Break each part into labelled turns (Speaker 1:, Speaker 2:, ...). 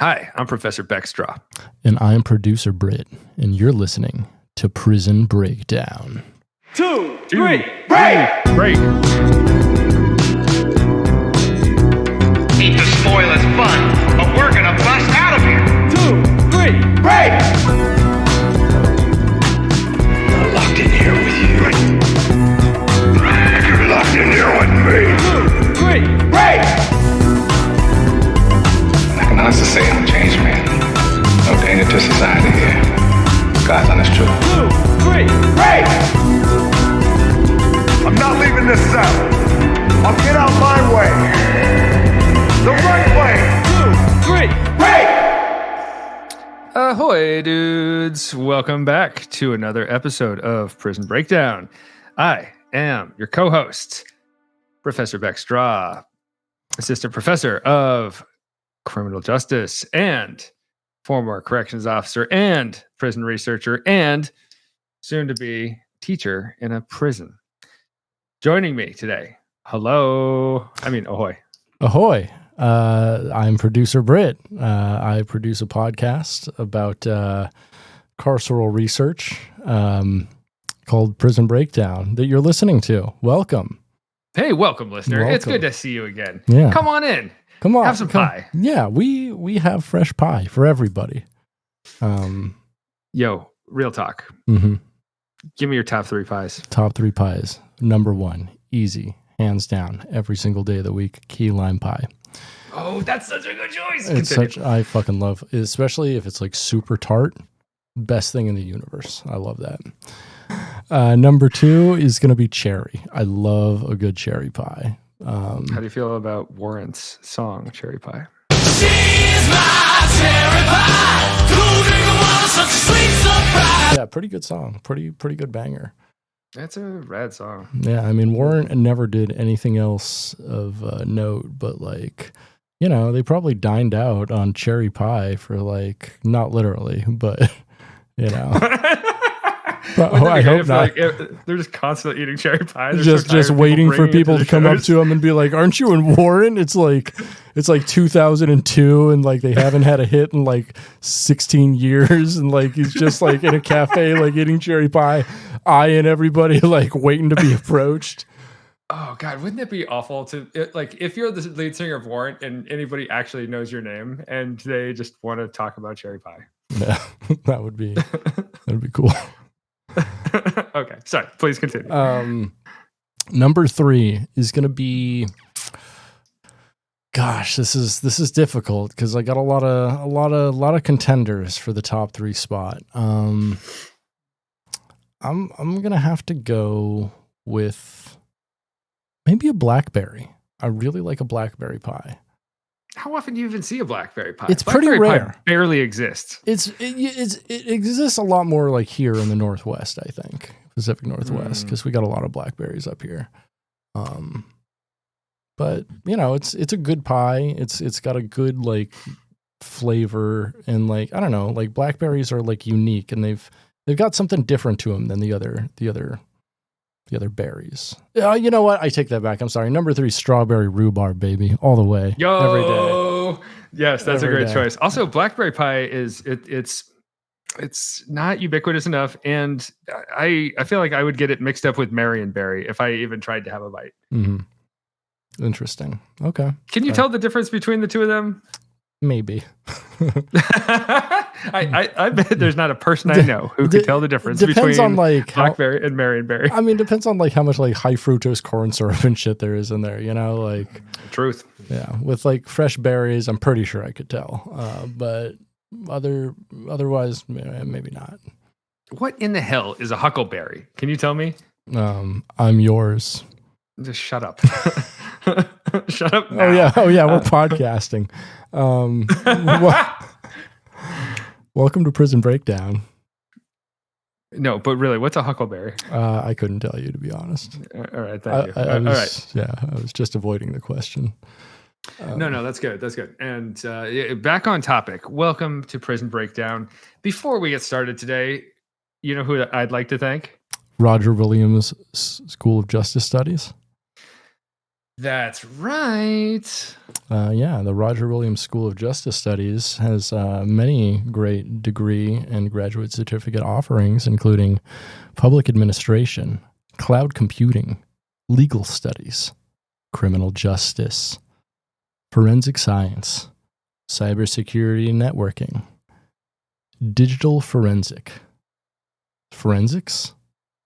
Speaker 1: Hi, I'm Professor Beck Strah.
Speaker 2: And I'm producer Brit, and you're listening to Prison Breakdown.
Speaker 3: 2, 3, break!
Speaker 1: Break!
Speaker 4: Eat the spoilers fun, but we're gonna bust out of here.
Speaker 3: 2, 3, break!
Speaker 4: I'm locked in here with you. You're locked in here with me.
Speaker 3: 2, 3, break!
Speaker 4: I can honestly say I'm a changed man. No danger to society here. God's honest truth.
Speaker 3: 2, 3, break!
Speaker 5: I'm not leaving this cell. I'll get out my way. The right way.
Speaker 3: 2, 3, break!
Speaker 1: Ahoy, dudes. Welcome back to another episode of Prison Breakdown. I am your co-host, Professor Beck Strah, Assistant Professor of Criminal Justice and former corrections officer and prison researcher and soon-to-be teacher in a prison. Joining me today, ahoy.
Speaker 2: Ahoy. I'm producer Brit. I produce a podcast about carceral research called Prison Breakdown that you're listening to. Welcome.
Speaker 1: Hey, welcome, listener.
Speaker 2: Welcome.
Speaker 1: It's good to see you again.
Speaker 2: Yeah.
Speaker 1: Come on in.
Speaker 2: Come on.
Speaker 1: Have some pie.
Speaker 2: Yeah, we have fresh pie for everybody.
Speaker 1: Yo, real talk.
Speaker 2: Mm-hmm.
Speaker 1: Give me your top 3 pies.
Speaker 2: Top 3 pies. Number 1, easy, hands down, every single day of the week, key lime pie.
Speaker 1: Oh, that's such a good choice.
Speaker 2: I fucking love, especially if it's like super tart. Best thing in the universe. I love that. Number 2 is going to be cherry. I love a good cherry pie.
Speaker 1: How do you feel about Warrant's song, Cherry Pie?
Speaker 6: She's my cherry pie. Cool drink of water, such a sweet surprise.
Speaker 2: Yeah, pretty good song. Pretty good banger.
Speaker 1: That's a rad song.
Speaker 2: Yeah, I mean, Warrant never did anything else of note, but like, you know, they probably dined out on cherry pie for like, not literally, but you know. But, I hope not.
Speaker 1: They're just constantly eating cherry pie. They're
Speaker 2: Just waiting for people to come up to them and be like, "Aren't you in Warren?" It's like 2002, and like they haven't had a hit in like 16 years, and like he's just like in a cafe, like eating cherry pie, eyeing everybody, like waiting to be approached.
Speaker 1: Oh God, wouldn't it be awful to like if you're the lead singer of Warrant and anybody actually knows your name and they just want to talk about cherry pie?
Speaker 2: Yeah, that'd be cool.
Speaker 1: Okay, sorry. Please continue.
Speaker 2: Number 3 is going to be. Gosh, this is difficult because I got a lot of contenders for the top 3 spot. I'm gonna have to go with maybe a blackberry. I really like a blackberry pie.
Speaker 1: How often do you even see a blackberry pie?
Speaker 2: It's
Speaker 1: blackberry
Speaker 2: pretty rare.
Speaker 1: Pie barely exists.
Speaker 2: It exists a lot more like here in the Northwest, I think, Pacific Northwest, because we got a lot of blackberries up here. But you know, it's a good pie. It's got a good like flavor, and like I don't know, like blackberries are like unique, and they've got something different to them than the other berries. You know what? I take that back. I'm sorry. Number 3, strawberry rhubarb, baby, all the way.
Speaker 1: Yo,
Speaker 2: every day.
Speaker 1: Yes, that's
Speaker 2: Every
Speaker 1: a great
Speaker 2: day.
Speaker 1: choice. Also, blackberry pie is it's not ubiquitous enough, and I feel like I would get it mixed up with Marionberry if I even tried to have a bite.
Speaker 2: Mm-hmm. Interesting. Okay.
Speaker 1: Can you tell the difference between the two of them?
Speaker 2: Maybe.
Speaker 1: I bet there's not a person I know who could tell the difference between
Speaker 2: on like
Speaker 1: blackberry and Marionberry.
Speaker 2: I mean, depends on like how much like high fructose corn syrup and shit there is in there. You know, like
Speaker 1: Truth.
Speaker 2: yeah, with like fresh berries, I'm pretty sure I could tell. But otherwise, maybe not.
Speaker 1: What in the hell is a huckleberry? Can you tell me?
Speaker 2: I'm yours.
Speaker 1: Just shut up. Shut up now.
Speaker 2: Oh yeah, we're podcasting. Welcome to Prison Breakdown.
Speaker 1: No, but really, what's a huckleberry?
Speaker 2: I couldn't tell you, to be honest.
Speaker 1: All right, thank you.
Speaker 2: All
Speaker 1: right.
Speaker 2: Yeah, I was just avoiding the question.
Speaker 1: No, that's good. That's good. And back on topic. Welcome to Prison Breakdown. Before we get started today, you know who I'd like to thank?
Speaker 2: Roger Williams School of Justice Studies.
Speaker 1: That's right.
Speaker 2: The Roger Williams School of Justice Studies has many great degree and graduate certificate offerings, including public administration, cloud computing, legal studies, criminal justice, forensic science, cybersecurity and networking, digital forensics?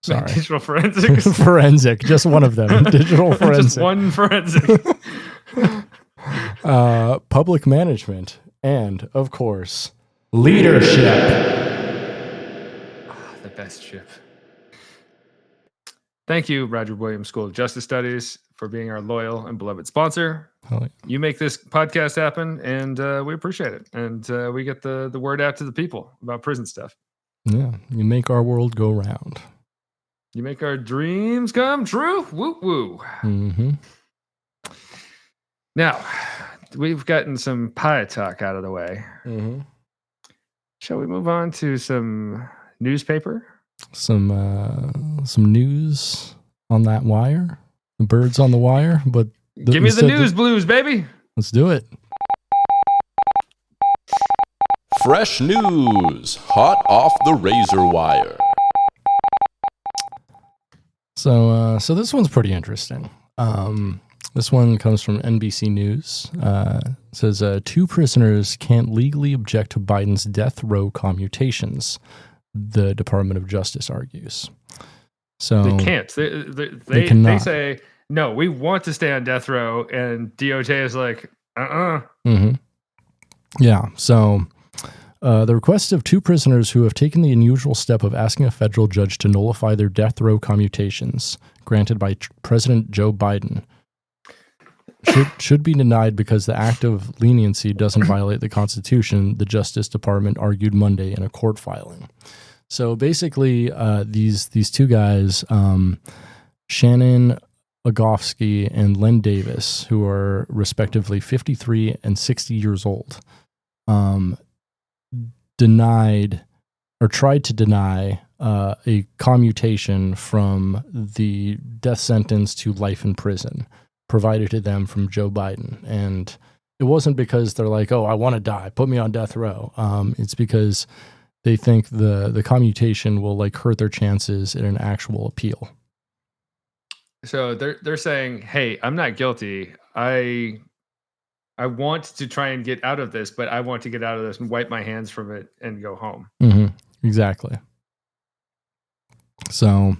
Speaker 2: Sorry.
Speaker 1: Digital forensics.
Speaker 2: Forensic, just one of them. Digital forensic.
Speaker 1: Just one forensic.
Speaker 2: Public management, and, of course, leadership.
Speaker 1: The best ship. Thank you, Roger Williams School of Justice Studies, for being our loyal and beloved sponsor.
Speaker 2: Oh, yeah.
Speaker 1: You make this podcast happen, and we appreciate it. And we get the word out to the people about prison stuff.
Speaker 2: Yeah, you make our world go round.
Speaker 1: You make our dreams come true. Woo woo.
Speaker 2: Mm-hmm.
Speaker 1: Now, we've gotten some pie talk out of the way.
Speaker 2: Mm-hmm.
Speaker 1: Shall we move on to some newspaper?
Speaker 2: Some news on that wire. The birds on the wire, but
Speaker 1: Give me the news blues, baby.
Speaker 2: Let's do it.
Speaker 7: Fresh news, hot off the razor wire.
Speaker 2: So this one's pretty interesting. This one comes from NBC News. It says 2 prisoners can't legally object to Biden's death row commutations, the Department of Justice argues. So
Speaker 1: They can't.
Speaker 2: They cannot.
Speaker 1: They say, no, we want to stay on death row. And DOJ is like,
Speaker 2: Mm-hmm. Yeah. So the request of 2 prisoners who have taken the unusual step of asking a federal judge to nullify their death row commutations granted by President Joe Biden should be denied because the act of leniency doesn't violate the Constitution, the Justice Department argued Monday in a court filing. So basically, these 2 guys, Shannon Agofsky and Len Davis, who are respectively 53 and 60 years old, denied or tried to deny a commutation from the death sentence to life in prison provided to them from Joe Biden. And it wasn't because they're like, oh, I want to die, put me on death row. It's because they think the commutation will like hurt their chances in an actual appeal.
Speaker 1: So they're saying, hey, I'm not guilty. I want to try and get out of this, but I want to get out of this and wipe my hands from it and go home.
Speaker 2: Mm-hmm. Exactly. So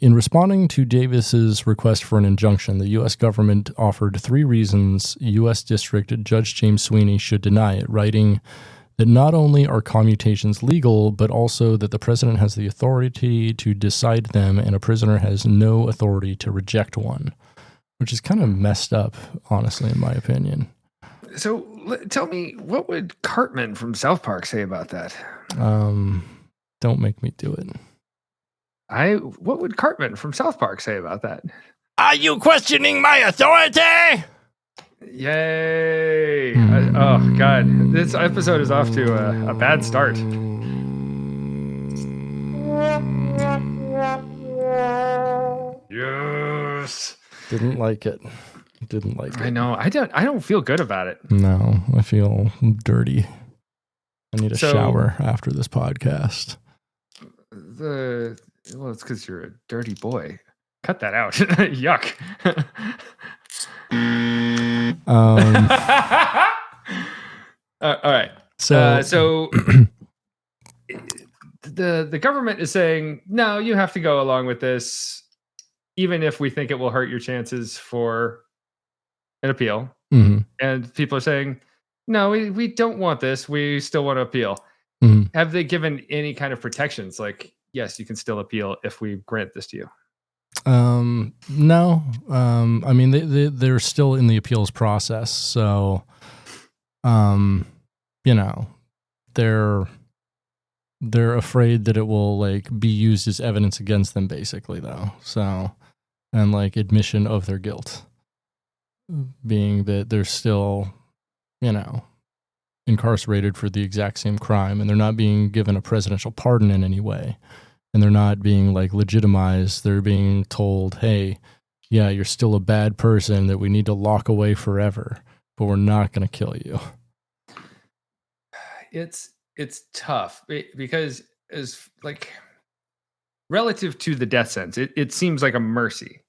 Speaker 2: in responding to Davis's request for an injunction, the U.S. government offered 3 reasons U.S. District Judge James Sweeney should deny it, writing that not only are commutations legal, but also that the president has the authority to decide them and a prisoner has no authority to reject one, which is kind of messed up, honestly, in my opinion.
Speaker 1: So tell me, what would Cartman from South Park say about that?
Speaker 2: Don't make me do it.
Speaker 1: What would Cartman from South Park say about that?
Speaker 7: Are you questioning my authority?
Speaker 1: Yay! Oh God, this episode is off to a bad start. Yes.
Speaker 2: Didn't like it.
Speaker 1: I know. I don't feel good about it.
Speaker 2: No, I feel dirty. I need a shower after this podcast.
Speaker 1: Well, it's because you're a dirty boy. Cut that out. Yuck. All right. So the government is saying, no, you have to go along with this, even if we think it will hurt your chances for an appeal.
Speaker 2: Mm-hmm.
Speaker 1: And people are saying, no, we don't want this. We still want to appeal.
Speaker 2: Mm-hmm.
Speaker 1: Have they given any kind of protections? Like, yes, you can still appeal if we grant this to you.
Speaker 2: No. I mean, they're still in the appeals process. So, they're afraid that it will like be used as evidence against them basically though. So, and like admission of their guilt being that they're still, incarcerated for the exact same crime and they're not being given a presidential pardon in any way. And they're not being like legitimized. They're being told, hey, yeah, you're still a bad person that we need to lock away forever, but we're not going to kill you.
Speaker 1: It's tough because as like relative to the death sentence, it seems like a mercy,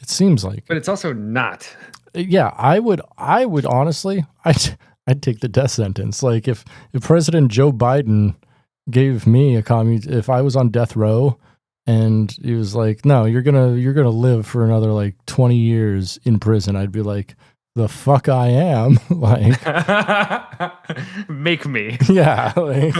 Speaker 2: It seems like,
Speaker 1: but it's also not.
Speaker 2: yeah, I would honestly, I'd take the death sentence. Like if President Joe Biden gave me if I was on death row and he was like, no, you're gonna live for another like 20 years in prison, I'd be like, the fuck I am. Like,
Speaker 1: make me.
Speaker 2: yeah. Like,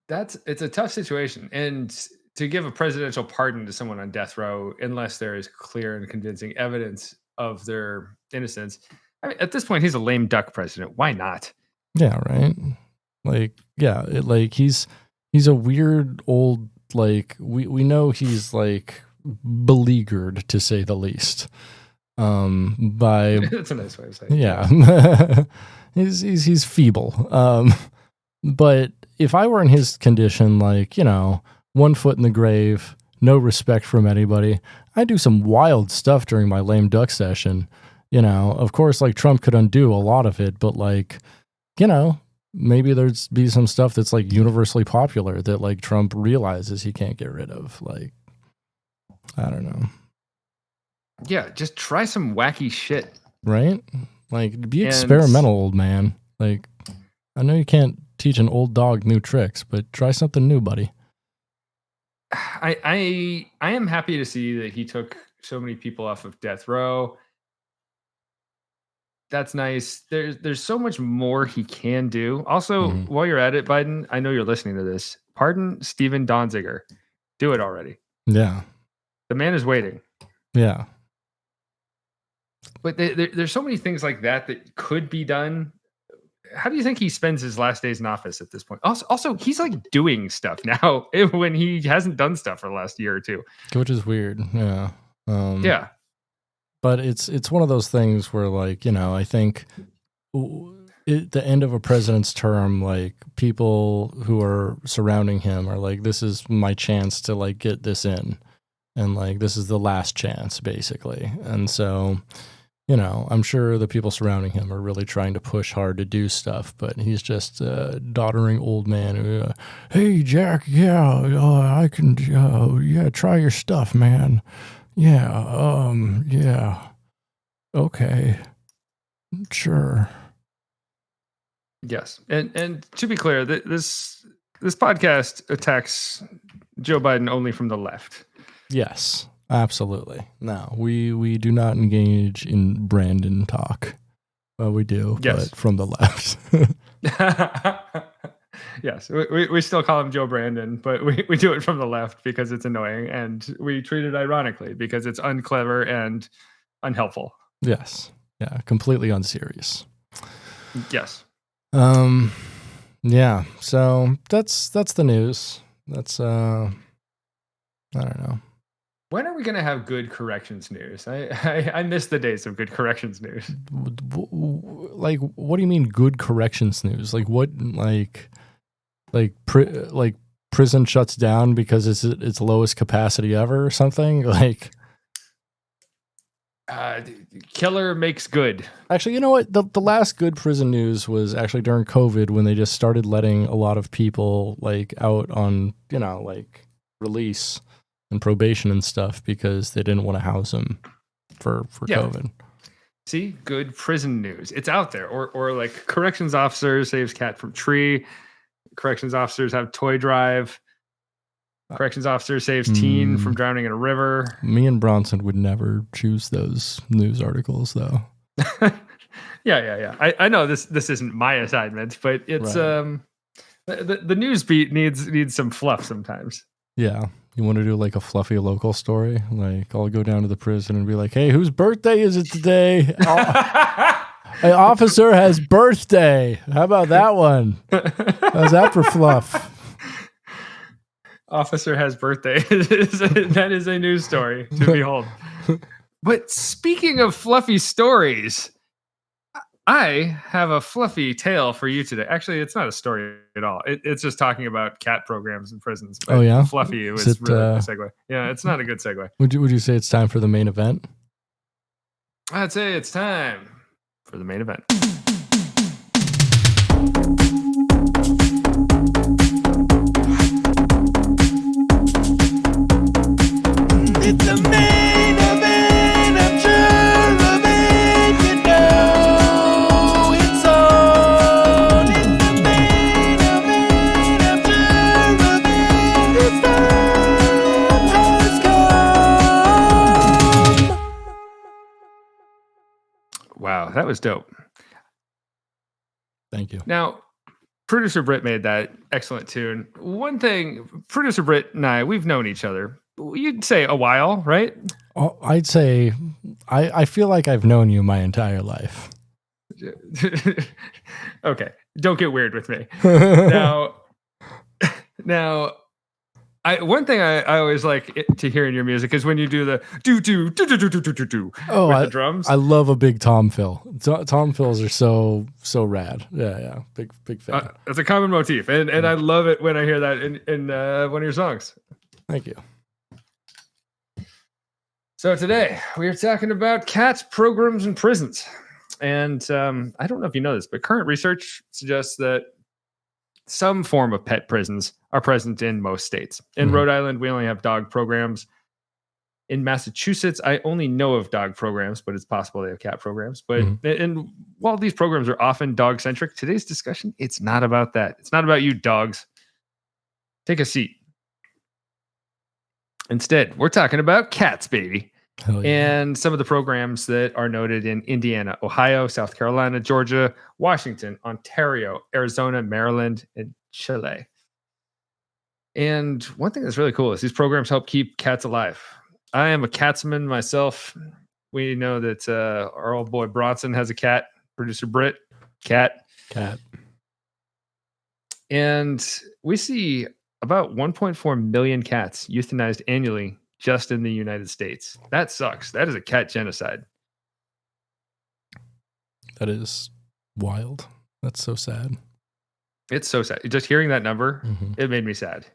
Speaker 1: it's a tough situation, and to give a presidential pardon to someone on death row, unless there is clear and convincing evidence of their innocence, I mean, at this point, he's a lame duck president. Why not?
Speaker 2: yeah, right. Like, yeah, he's a weird old, like, we know he's like beleaguered, to say the least. By
Speaker 1: That's a nice way of saying it.
Speaker 2: yeah. he's feeble. But if I were in his condition, like, 1 foot in the grave, no respect from anybody, I do some wild stuff during my lame duck session. Of course, like, Trump could undo a lot of it, but like, maybe there's be some stuff that's like universally popular that like Trump realizes he can't get rid of. Like, I don't know.
Speaker 1: Yeah, just try some wacky shit.
Speaker 2: Right? Like, be experimental, old man. Like, I know you can't teach an old dog new tricks, but try something new, buddy.
Speaker 1: I am happy to see that he took so many people off of death row. That's nice. There's so much more he can do. Also, while you're at it, Biden, I know you're listening to this. Pardon Steven Donziger. Do it already.
Speaker 2: Yeah.
Speaker 1: The man is waiting.
Speaker 2: Yeah.
Speaker 1: But there's so many things like that could be done. How do you think he spends his last days in office at this point? Also, he's like doing stuff now when he hasn't done stuff for the last year or two,
Speaker 2: which is weird. Yeah.
Speaker 1: Yeah.
Speaker 2: But it's one of those things where, like, I think at the end of a president's term, like, people who are surrounding him are like, this is my chance to like get this in, and like this is the last chance, basically. And so, I'm sure the people surrounding him are really trying to push hard to do stuff, but he's just a doddering old man who, hey, Jack, I can, try your stuff, man. Yeah, okay, sure.
Speaker 1: Yes, and to be clear, this podcast attacks Joe Biden only from the left.
Speaker 2: Yes. Absolutely. No, we do not engage in Brandon talk. Well, we do,
Speaker 1: yes,
Speaker 2: but from the left.
Speaker 1: Yes, we still call him Joe Brandon, but we do it from the left because it's annoying, and we treat it ironically because it's unclever and unhelpful.
Speaker 2: Yes. Yeah, completely unserious.
Speaker 1: Yes.
Speaker 2: Yeah, so that's the news. That's I don't know.
Speaker 1: When are we going to have good corrections news? I miss the days of good corrections news.
Speaker 2: Like, what do you mean good corrections news? Like, what, like prison shuts down because it's its lowest capacity ever or something? Like,
Speaker 1: killer makes good.
Speaker 2: Actually, you know what? The last good prison news was actually during COVID, when they just started letting a lot of people like out on, like release and probation and stuff because they didn't want to house them for COVID.
Speaker 1: See, good prison news. It's out there. Or like corrections officer saves cat from tree. Corrections officers have toy drive. Corrections officer saves teen from drowning in a river.
Speaker 2: Me and Bronson would never choose those news articles, though.
Speaker 1: Yeah. I know this isn't my assignment, but it's right. The news beat needs some fluff sometimes.
Speaker 2: Yeah. You want to do like a fluffy local story? Like, I'll go down to the prison and be like, hey, whose birthday is it today? An officer has birthday. How about that one? How's that for fluff?
Speaker 1: Officer has birthday. That is a news story to behold. But speaking of fluffy stories, I have a fluffy tale for you today. Actually, it's not a story at all. It's just talking about cat programs in prisons. But
Speaker 2: Oh, yeah?
Speaker 1: fluffy. It
Speaker 2: Is
Speaker 1: was
Speaker 2: it,
Speaker 1: really a segue. Yeah, it's not a good segue.
Speaker 2: Would you say it's time for the main event?
Speaker 1: I'd say it's time for the main event.
Speaker 6: It's the main event. I'm sure of it. You know it's on. It's the main event. I'm sure of it. It's time has come.
Speaker 1: Wow, that was dope.
Speaker 2: Thank you.
Speaker 1: Now, producer Brit made that excellent tune. One thing, producer Brit and I, we've known each other. You'd say a while, right?
Speaker 2: Oh, I'd say I feel like I've known you my entire life.
Speaker 1: Okay, don't get weird with me. Now, one thing I always like to hear in your music is when you do the do with the drums.
Speaker 2: I love a big tom fill. Tom fills are so rad. Yeah, big fan.
Speaker 1: It's a common motif, and I love it when I hear that in one of your songs.
Speaker 2: Thank you.
Speaker 1: So today we are talking about cats programs in prisons, and I don't know if you know this, but current research suggests that some form of pet prisons are present in most states. In Rhode Island, we only have dog programs. In Massachusetts, I only know of dog programs, but it's possible they have cat programs. But and while these programs are often dog-centric, today's discussion, it's not about that. It's not about you dogs. Take a seat. Instead, we're talking about cats, baby.
Speaker 2: Hell yeah.
Speaker 1: And some of the programs that are noted in Indiana, Ohio, South Carolina, Georgia, Washington, Ontario, Arizona, Maryland, and Chile. And one thing that's really cool is these programs help keep cats alive. I am a catsman myself. We know that our old boy Bronson has a cat. Producer Brit, cat. And we see about 1.4 million cats euthanized annually just in the United States. That sucks. That is a cat genocide.
Speaker 2: That is wild. That's so sad.
Speaker 1: It's so sad. Just hearing that number, it made me sad.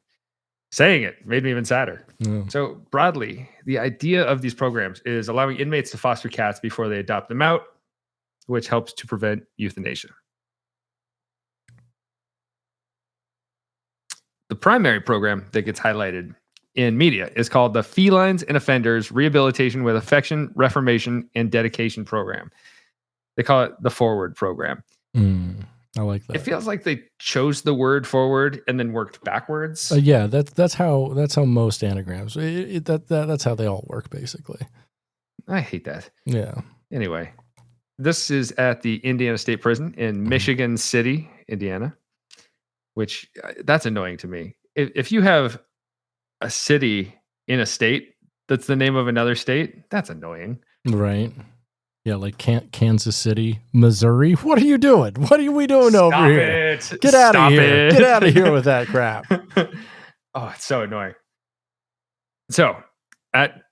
Speaker 1: Saying it made me even sadder.
Speaker 2: Yeah.
Speaker 1: So broadly, the idea of these programs is allowing inmates to foster cats before they adopt them out, which helps to prevent euthanasia. The primary program that gets highlighted in media is called the Felines and Offenders Rehabilitation with Affection, Reformation, and Dedication Program. They call it the Forward Program.
Speaker 2: I like that.
Speaker 1: It feels like they chose the word forward and then worked backwards.
Speaker 2: Yeah, that's how most anagrams. That's how they all work, basically.
Speaker 1: I hate that.
Speaker 2: Yeah.
Speaker 1: Anyway, this is at the Indiana State Prison in Michigan City, Indiana, which that's annoying to me. If you have a city in a state that's the name of another state, that's annoying.
Speaker 2: Right. Yeah, like Kansas City, Missouri. What are you doing? What are we doing over here? Get out of here. Get out of here with that crap.
Speaker 1: Oh, it's so annoying. So, at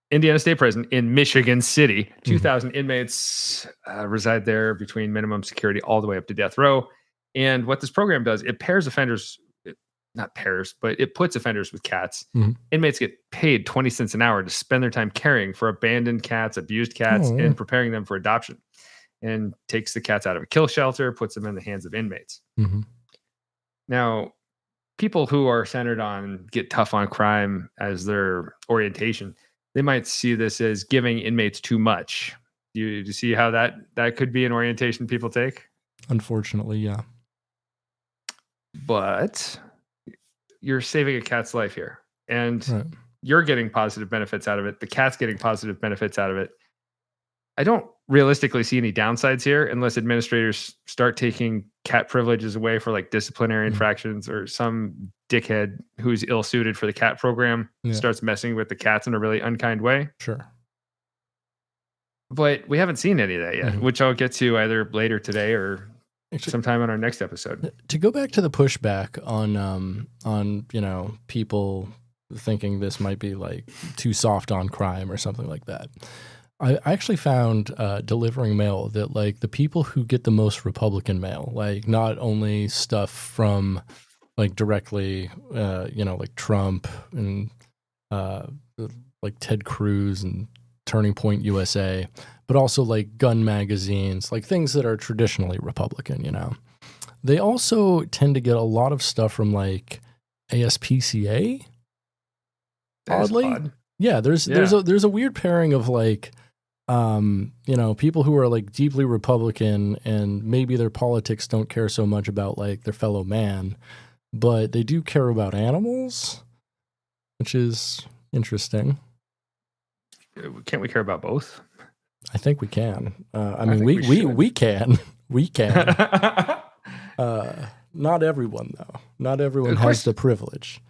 Speaker 1: Indiana State Prison in Michigan City, 2,000 inmates reside there between minimum security all the way up to death row. And what this program does, it pairs offenders, not pairs, but it puts offenders with cats. Inmates get paid 20 cents an hour to spend their time caring for abandoned cats, abused cats, and preparing them for adoption. And takes the cats out of a kill shelter, puts them in the hands of inmates. Now, people who are centered on get tough on crime as their orientation, they might see this as giving inmates too much. Do you see how that could be an orientation people take?
Speaker 2: Unfortunately, yeah.
Speaker 1: But you're saving a cat's life here, and you're getting positive benefits out of it. The cat's getting positive benefits out of it. I don't realistically see any downsides here unless administrators start taking cat privileges away for like disciplinary infractions, or some dickhead who's ill-suited for the cat program starts messing with the cats in a really unkind way.
Speaker 2: Sure.
Speaker 1: But we haven't seen any of that yet, which I'll get to either later today or sometime on our next episode.
Speaker 2: To go back to the pushback on people thinking this might be like too soft on crime or something like that. I actually found delivering mail that like the people who get the most Republican mail, like not only stuff from like directly, like Trump and like Ted Cruz and Turning Point USA, but also like gun magazines, like things that are traditionally Republican, They also tend to get a lot of stuff from like ASPCA. Oddly.
Speaker 1: Odd.
Speaker 2: Yeah, there's a weird pairing of like people who are like deeply Republican and maybe their politics don't care so much about like their fellow man, but they do care about animals, which is interesting.
Speaker 1: Can't we care about both?
Speaker 2: I think we can. We can. We can. Not everyone though. Not everyone has the privilege.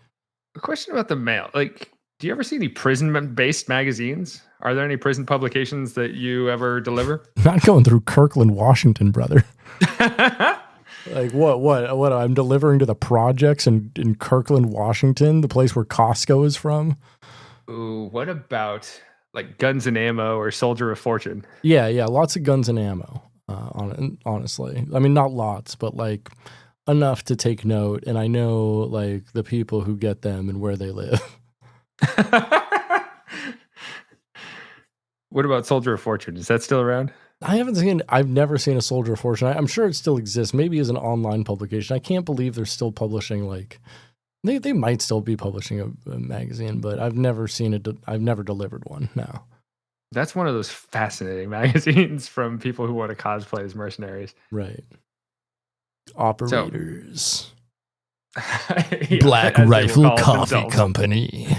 Speaker 1: A question about the mail. Like, do you ever see any prison-based magazines? Are there any prison publications that you ever deliver?
Speaker 2: Not going through Kirkland, Washington, brother. Like what? I'm delivering to the projects in Kirkland, Washington, the place where Costco is from.
Speaker 1: Ooh, what about like Guns and Ammo or Soldier of Fortune?
Speaker 2: Yeah, lots of guns and ammo. Honestly, I mean, not lots, but like enough to take note. And I know like the people who get them and where they live.
Speaker 1: What about Soldier of Fortune? Is that still around?
Speaker 2: I've never seen a Soldier of Fortune. I'm sure it still exists, maybe as an online publication. I can't believe they're still publishing like they might still be publishing a magazine, but I've never seen it. I've never delivered one. No.
Speaker 1: That's one of those fascinating magazines from people who want to cosplay as mercenaries.
Speaker 2: Right. Operators.
Speaker 1: Yeah,
Speaker 2: Black
Speaker 1: as they will
Speaker 2: Rifle
Speaker 1: call
Speaker 2: Coffee
Speaker 1: themselves.
Speaker 2: Company.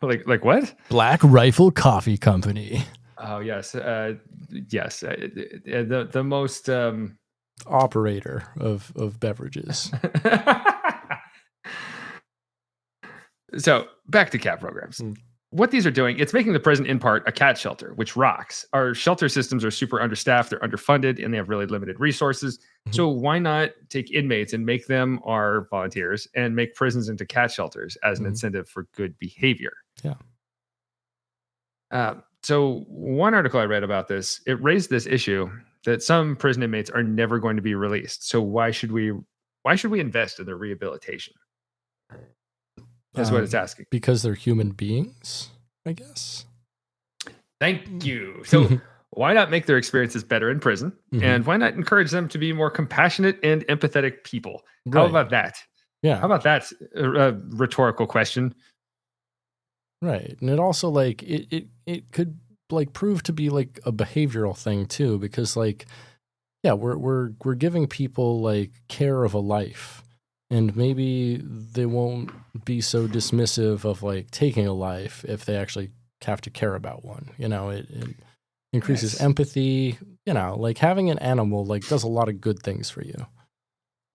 Speaker 1: Like what?
Speaker 2: Black Rifle Coffee Company.
Speaker 1: Oh yes, yes. The most
Speaker 2: Operator of beverages.
Speaker 1: So back to cat programs. What these are doing, it's making the prison in part a cat shelter, which rocks. Our shelter systems are super understaffed, they're underfunded, and they have really limited resources. So why not take inmates and make them our volunteers and make prisons into cat shelters as an incentive for good behavior?
Speaker 2: Yeah.
Speaker 1: So one article I read about this, it raised this issue that some prison inmates are never going to be released. So why should we invest in their rehabilitation? That's what it's asking.
Speaker 2: Because they're human beings, I guess.
Speaker 1: Thank you. So why not make their experiences better in prison? And why not encourage them to be more compassionate and empathetic people? How
Speaker 2: Right.
Speaker 1: about that?
Speaker 2: Yeah.
Speaker 1: How about that rhetorical question?
Speaker 2: Right. And it also like it could like prove to be like a behavioral thing too, because like, yeah, we're giving people like care of a life, and maybe they won't be so dismissive of like taking a life if they actually have to care about one. It increases empathy. Like having an animal like does a lot of good things for you.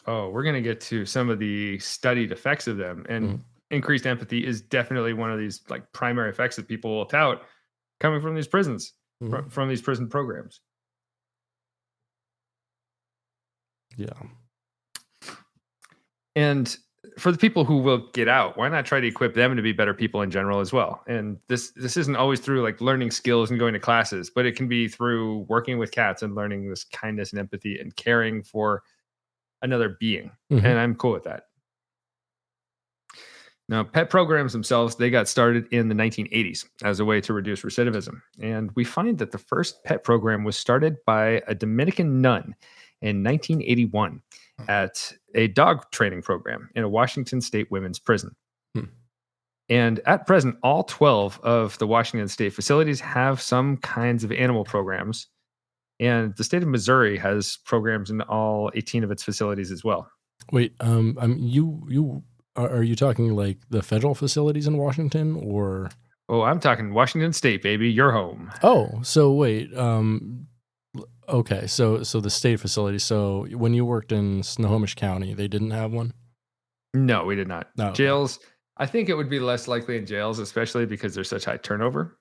Speaker 1: Oh, we're going to get to some of the studied effects of them, and increased empathy is definitely one of these like primary effects that people will tout coming from these prisons, from these prison programs.
Speaker 2: Yeah.
Speaker 1: And for the people who will get out, why not try to equip them to be better people in general as well? And this isn't always through like learning skills and going to classes, but it can be through working with cats and learning this kindness and empathy and caring for another being. And I'm cool with that. Now, pet programs themselves, they got started in the 1980s as a way to reduce recidivism. And we find that the first pet program was started by a Dominican nun in 1981 at a dog training program in a Washington State women's prison. And at present, all 12 of the Washington State facilities have some kinds of animal programs. And the state of Missouri has programs in all 18 of its facilities as well.
Speaker 2: Wait, you are you talking like the federal facilities in Washington or?
Speaker 1: Oh, I'm talking Washington State, baby. Your home.
Speaker 2: Oh, so wait, okay, so the state facility. So when you worked in Snohomish County, they didn't have one?
Speaker 1: No, we did not.
Speaker 2: No, okay.
Speaker 1: Jails, I think it would be less likely in jails, especially because there's such high turnover.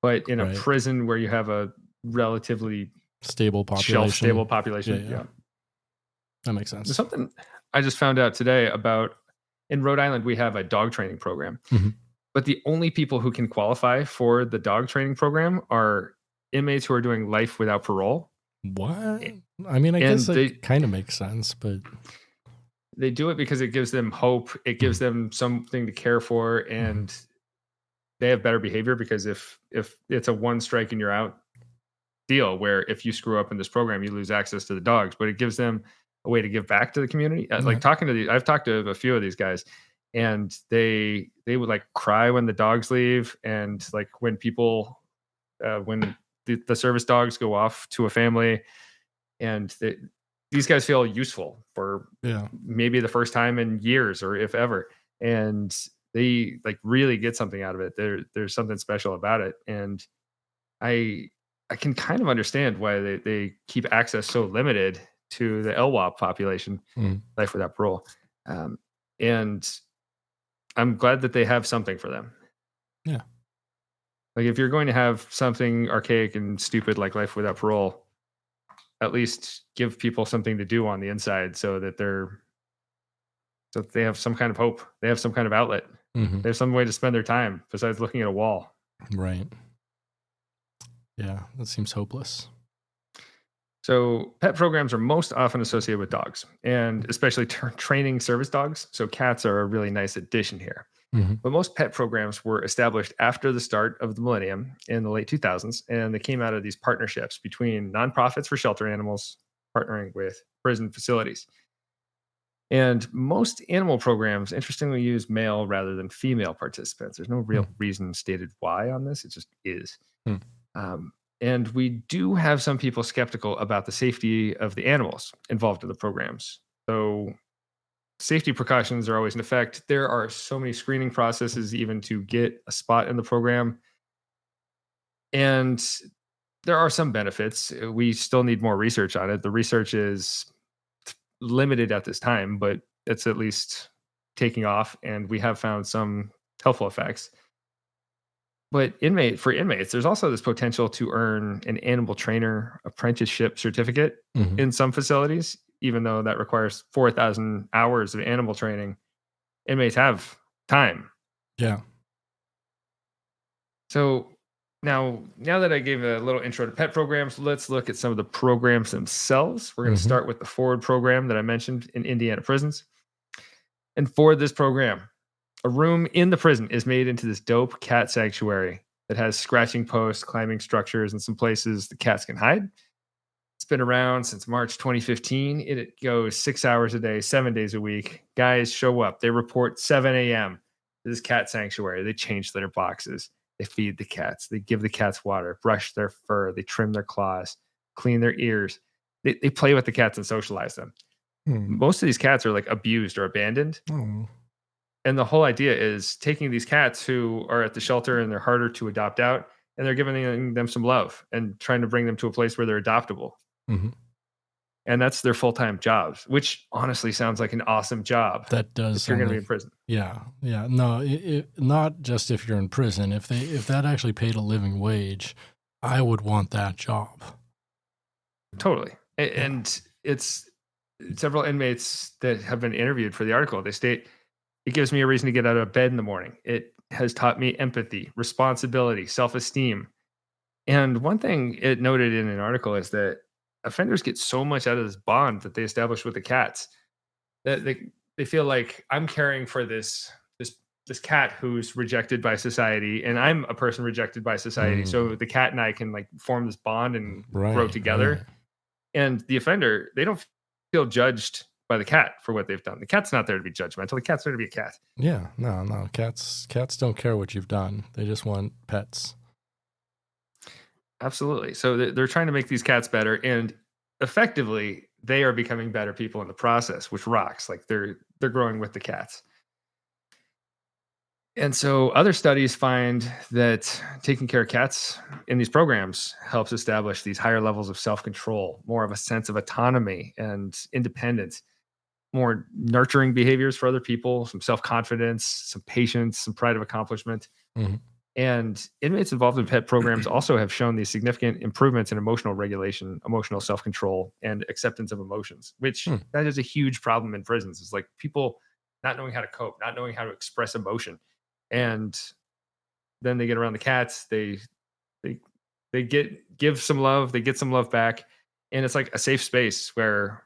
Speaker 1: But in a prison where you have a relatively
Speaker 2: stable population,
Speaker 1: shelf-stable population, yeah.
Speaker 2: That makes sense.
Speaker 1: There's something I just found out today about, in Rhode Island, we have a dog training program. But the only people who can qualify for the dog training program are inmates who are doing life without parole.
Speaker 2: What? I mean, I guess that kind of makes sense, but
Speaker 1: they do it because it gives them hope. It gives them something to care for, and they have better behavior because if it's a one strike and you're out deal, where if you screw up in this program, you lose access to the dogs, but it gives them a way to give back to the community. Like I've talked to a few of these guys, and they would like cry when the dogs leave, and like when people when the service dogs go off to a family, and these guys feel useful for maybe the first time in years, or if ever, and they like really get something out of it. There's something special about it, and I can kind of understand why they keep access so limited to the LWOP population, life without parole, and I'm glad that they have something for them.
Speaker 2: Yeah.
Speaker 1: Like if you're going to have something archaic and stupid like life without parole, at least give people something to do on the inside so that they have some kind of hope. They have some kind of outlet. They have some way to spend their time besides looking at a wall.
Speaker 2: Right. Yeah, that seems hopeless.
Speaker 1: So pet programs are most often associated with dogs, and especially training service dogs. So cats are a really nice addition here. But most pet programs were established after the start of the millennium in the late 2000s, and they came out of these partnerships between nonprofits for shelter animals partnering with prison facilities. And most animal programs, interestingly, use male rather than female participants. There's no real reason stated why on this. It just is. And we do have some people skeptical about the safety of the animals involved in the programs. So safety precautions are always in effect. There are so many screening processes even to get a spot in the program. And there are some benefits. We still need more research on it. The research is limited at this time, but it's at least taking off, and we have found some helpful effects. But for inmates, there's also this potential to earn an animal trainer apprenticeship certificate in some facilities, even though that requires 4,000 hours of animal training. Inmates have time.
Speaker 2: Yeah.
Speaker 1: So now that I gave a little intro to pet programs, let's look at some of the programs themselves. We're going to start with the Forward program that I mentioned in Indiana prisons. And for this program, a room in the prison is made into this dope cat sanctuary that has scratching posts, climbing structures, and some places the cats can hide. It's been around since March 2015. It goes 6 hours a day, 7 days a week. Guys show up. They report 7 a.m. to this cat sanctuary. They change litter boxes. They feed the cats. They give the cats water, brush their fur. They trim their claws, clean their ears. They play with the cats and socialize them. Most of these cats are like abused or abandoned. And the whole idea is taking these cats who are at the shelter and they're harder to adopt out, and they're giving them some love and trying to bring them to a place where they're adoptable. And that's their full-time jobs, which honestly sounds like an awesome job.
Speaker 2: That does.
Speaker 1: If you're going to be in prison.
Speaker 2: Yeah. No, not just if you're in prison. If that actually paid a living wage, I would want that job.
Speaker 1: Totally. And it's several inmates that have been interviewed for the article. They state, it gives me a reason to get out of bed in the morning. It has taught me empathy, responsibility, self-esteem. And one thing it noted in an article is that offenders get so much out of this bond that they establish with the cats that they feel like, I'm caring for this cat who's rejected by society, and I'm a person rejected by society. So the cat and I can like form this bond and grow together.
Speaker 2: Right.
Speaker 1: And the offender, they don't feel judged by the cat for what they've done. The cat's not there to be judgmental. The cat's there to be a cat.
Speaker 2: Yeah, no. Cats don't care what you've done. They just want pets.
Speaker 1: Absolutely. So they're trying to make these cats better, and effectively they are becoming better people in the process, which rocks. Like they're growing with the cats. And so other studies find that taking care of cats in these programs helps establish these higher levels of self-control, more of a sense of autonomy and independence, more nurturing behaviors for other people, some self-confidence, some patience, some pride of accomplishment. And inmates involved in pet programs also have shown these significant improvements in emotional regulation, emotional self-control, and acceptance of emotions, which that is a huge problem in prisons. It's like people not knowing how to cope, not knowing how to express emotion. And then they get around the cats. They give some love. They get some love back, and it's like a safe space where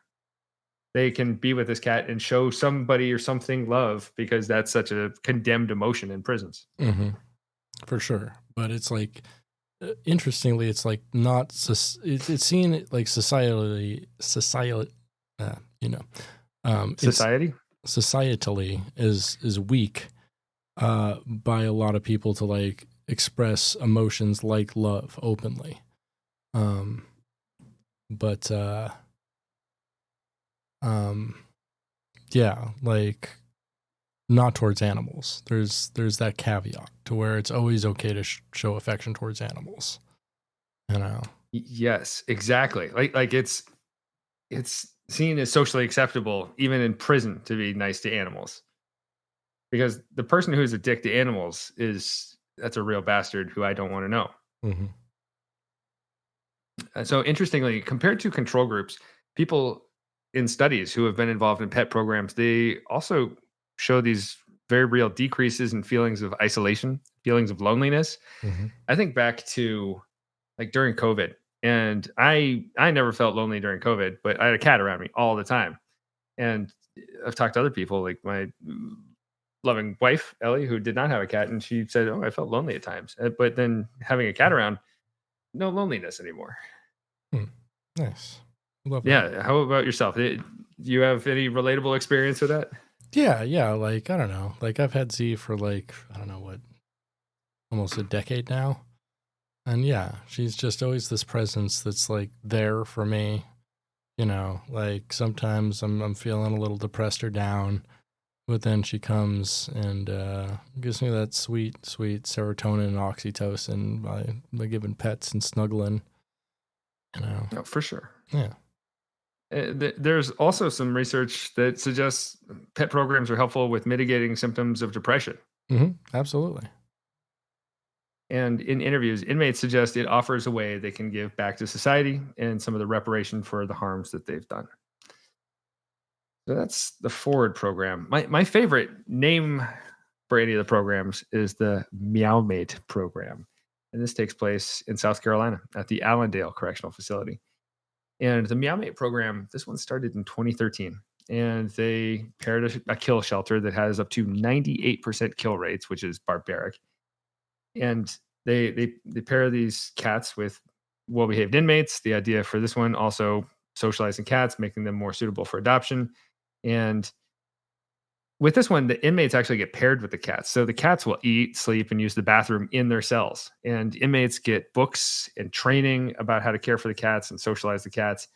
Speaker 1: they can be with this cat and show somebody or something love, because that's such a condemned emotion in prisons.
Speaker 2: Mm-hmm. For sure. But it's like, interestingly, it's like not, it's seen like societally,
Speaker 1: Society.
Speaker 2: societally is weak by a lot of people to like express emotions like love openly. But yeah, like not towards animals. There's that caveat to where it's always okay to show affection towards animals. You know.
Speaker 1: Yes, exactly. Like it's seen as socially acceptable even in prison to be nice to animals, because the person who's a dick to animals that's a real bastard who I don't want to know.
Speaker 2: Mm-hmm.
Speaker 1: So interestingly, compared to control groups, people in studies who have been involved in pet programs, they also show these very real decreases in feelings of isolation, feelings of loneliness.
Speaker 2: Mm-hmm.
Speaker 1: I think back to like during COVID, and I never felt lonely during COVID, but I had a cat around me all the time. And I've talked to other people, like my loving wife, Ellie, who did not have a cat, and she said, "Oh, I felt lonely at times." But then having a cat around, no loneliness anymore.
Speaker 2: Nice. Love that.
Speaker 1: Yeah. How about yourself? Do you have any relatable experience with that?
Speaker 2: Yeah. Like, I don't know. Like, I've had Z for like, I don't know what, almost a decade now. And yeah, she's just always this presence that's like there for me. You know, like sometimes I'm feeling a little depressed or down, but then she comes and gives me that sweet serotonin and oxytocin by giving pets and snuggling. You know.
Speaker 1: Oh, for sure.
Speaker 2: Yeah.
Speaker 1: There's also some research that suggests pet programs are helpful with mitigating symptoms of depression.
Speaker 2: Mm-hmm. Absolutely.
Speaker 1: And in interviews, inmates suggest it offers a way they can give back to society and some of the reparation for the harms that they've done. So that's the Forward program. My favorite name for any of the programs is the Meow Mate program. And this takes place in South Carolina at the Allendale Correctional Facility. And the Meow Mate program, this one started in 2013. And they paired a kill shelter that has up to 98% kill rates, which is barbaric. And they pair these cats with well-behaved inmates. The idea for this one, also socializing cats, making them more suitable for adoption. And with this one, the inmates actually get paired with the cats. So the cats will eat, sleep, and use the bathroom in their cells. And inmates get books and training about how to care for the cats and socialize the cats.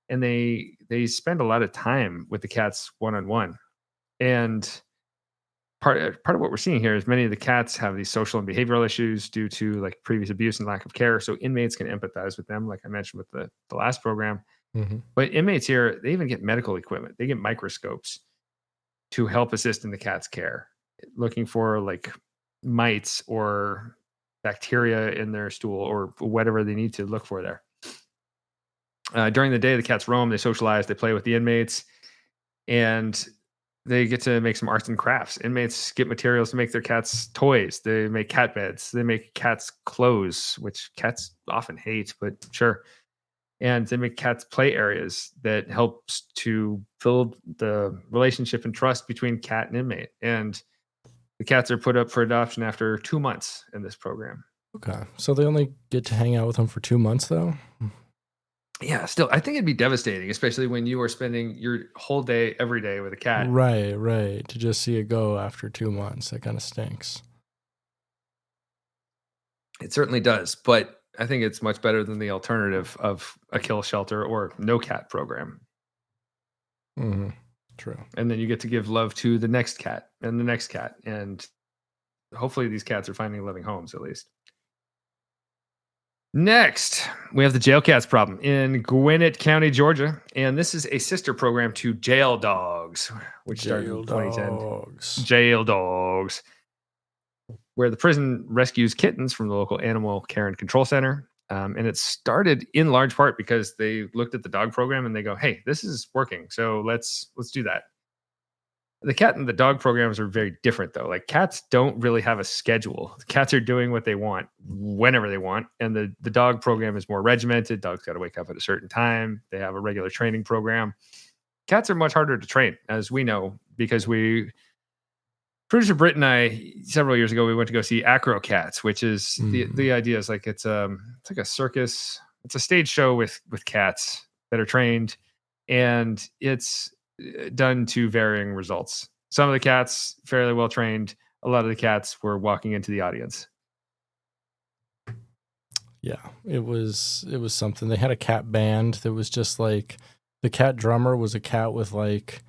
Speaker 1: And they spend a lot of time with the cats one-on-one. And part of what we're seeing here is many of the cats have these social and behavioral issues due to like previous abuse and lack of care. So inmates can empathize with them, like I mentioned with the last program.
Speaker 2: Mm-hmm.
Speaker 1: But inmates here, they even get medical equipment. They get microscopes to help assist in the cat's care, looking for like mites or bacteria in their stool or whatever they need to look for there. During the day, the cats roam, they socialize, they play with the inmates, and they get to make some arts and crafts. Inmates get materials to make their cats toys. They make cat beds. They make cats clothes, which cats often hate, but sure. And they make cats play areas that helps to build the relationship and trust between cat and inmate. And the cats are put up for adoption after 2 months in this program.
Speaker 2: Okay. So they only get to hang out with them for 2 months, though?
Speaker 1: Yeah, still, I think it'd be devastating, especially when you are spending your whole day, every day with a cat.
Speaker 2: Right. To just see it go after 2 months. That kind of stinks.
Speaker 1: It certainly does. But I think it's much better than the alternative of a kill shelter or no cat program.
Speaker 2: Mm-hmm. True.
Speaker 1: And then you get to give love to the next cat and the next cat. And hopefully these cats are finding living homes at least. Next, we have the jail cats problem in Gwinnett County, Georgia. And this is a sister program to Jail Dogs, which started in 2010. Jail Dogs, where the prison rescues kittens from the local animal care and control center. And it started in large part because they looked at the dog program and they go, hey, this is working. So let's do that. The cat and the dog programs are very different, though. Like cats don't really have a schedule. Cats are doing what they want whenever they want, and the dog program is more regimented. Dogs got to wake up at a certain time. They have a regular training program. Cats are much harder to train, as we know, because producer Brit and I, several years ago, we went to go see Acro Cats, which is the idea is like it's like a circus. It's a stage show with cats that are trained, and it's done to varying results. Some of the cats fairly well trained. A lot of the cats were walking into the audience.
Speaker 2: Yeah, it was something. They had a cat band that was just like the cat drummer was a cat with like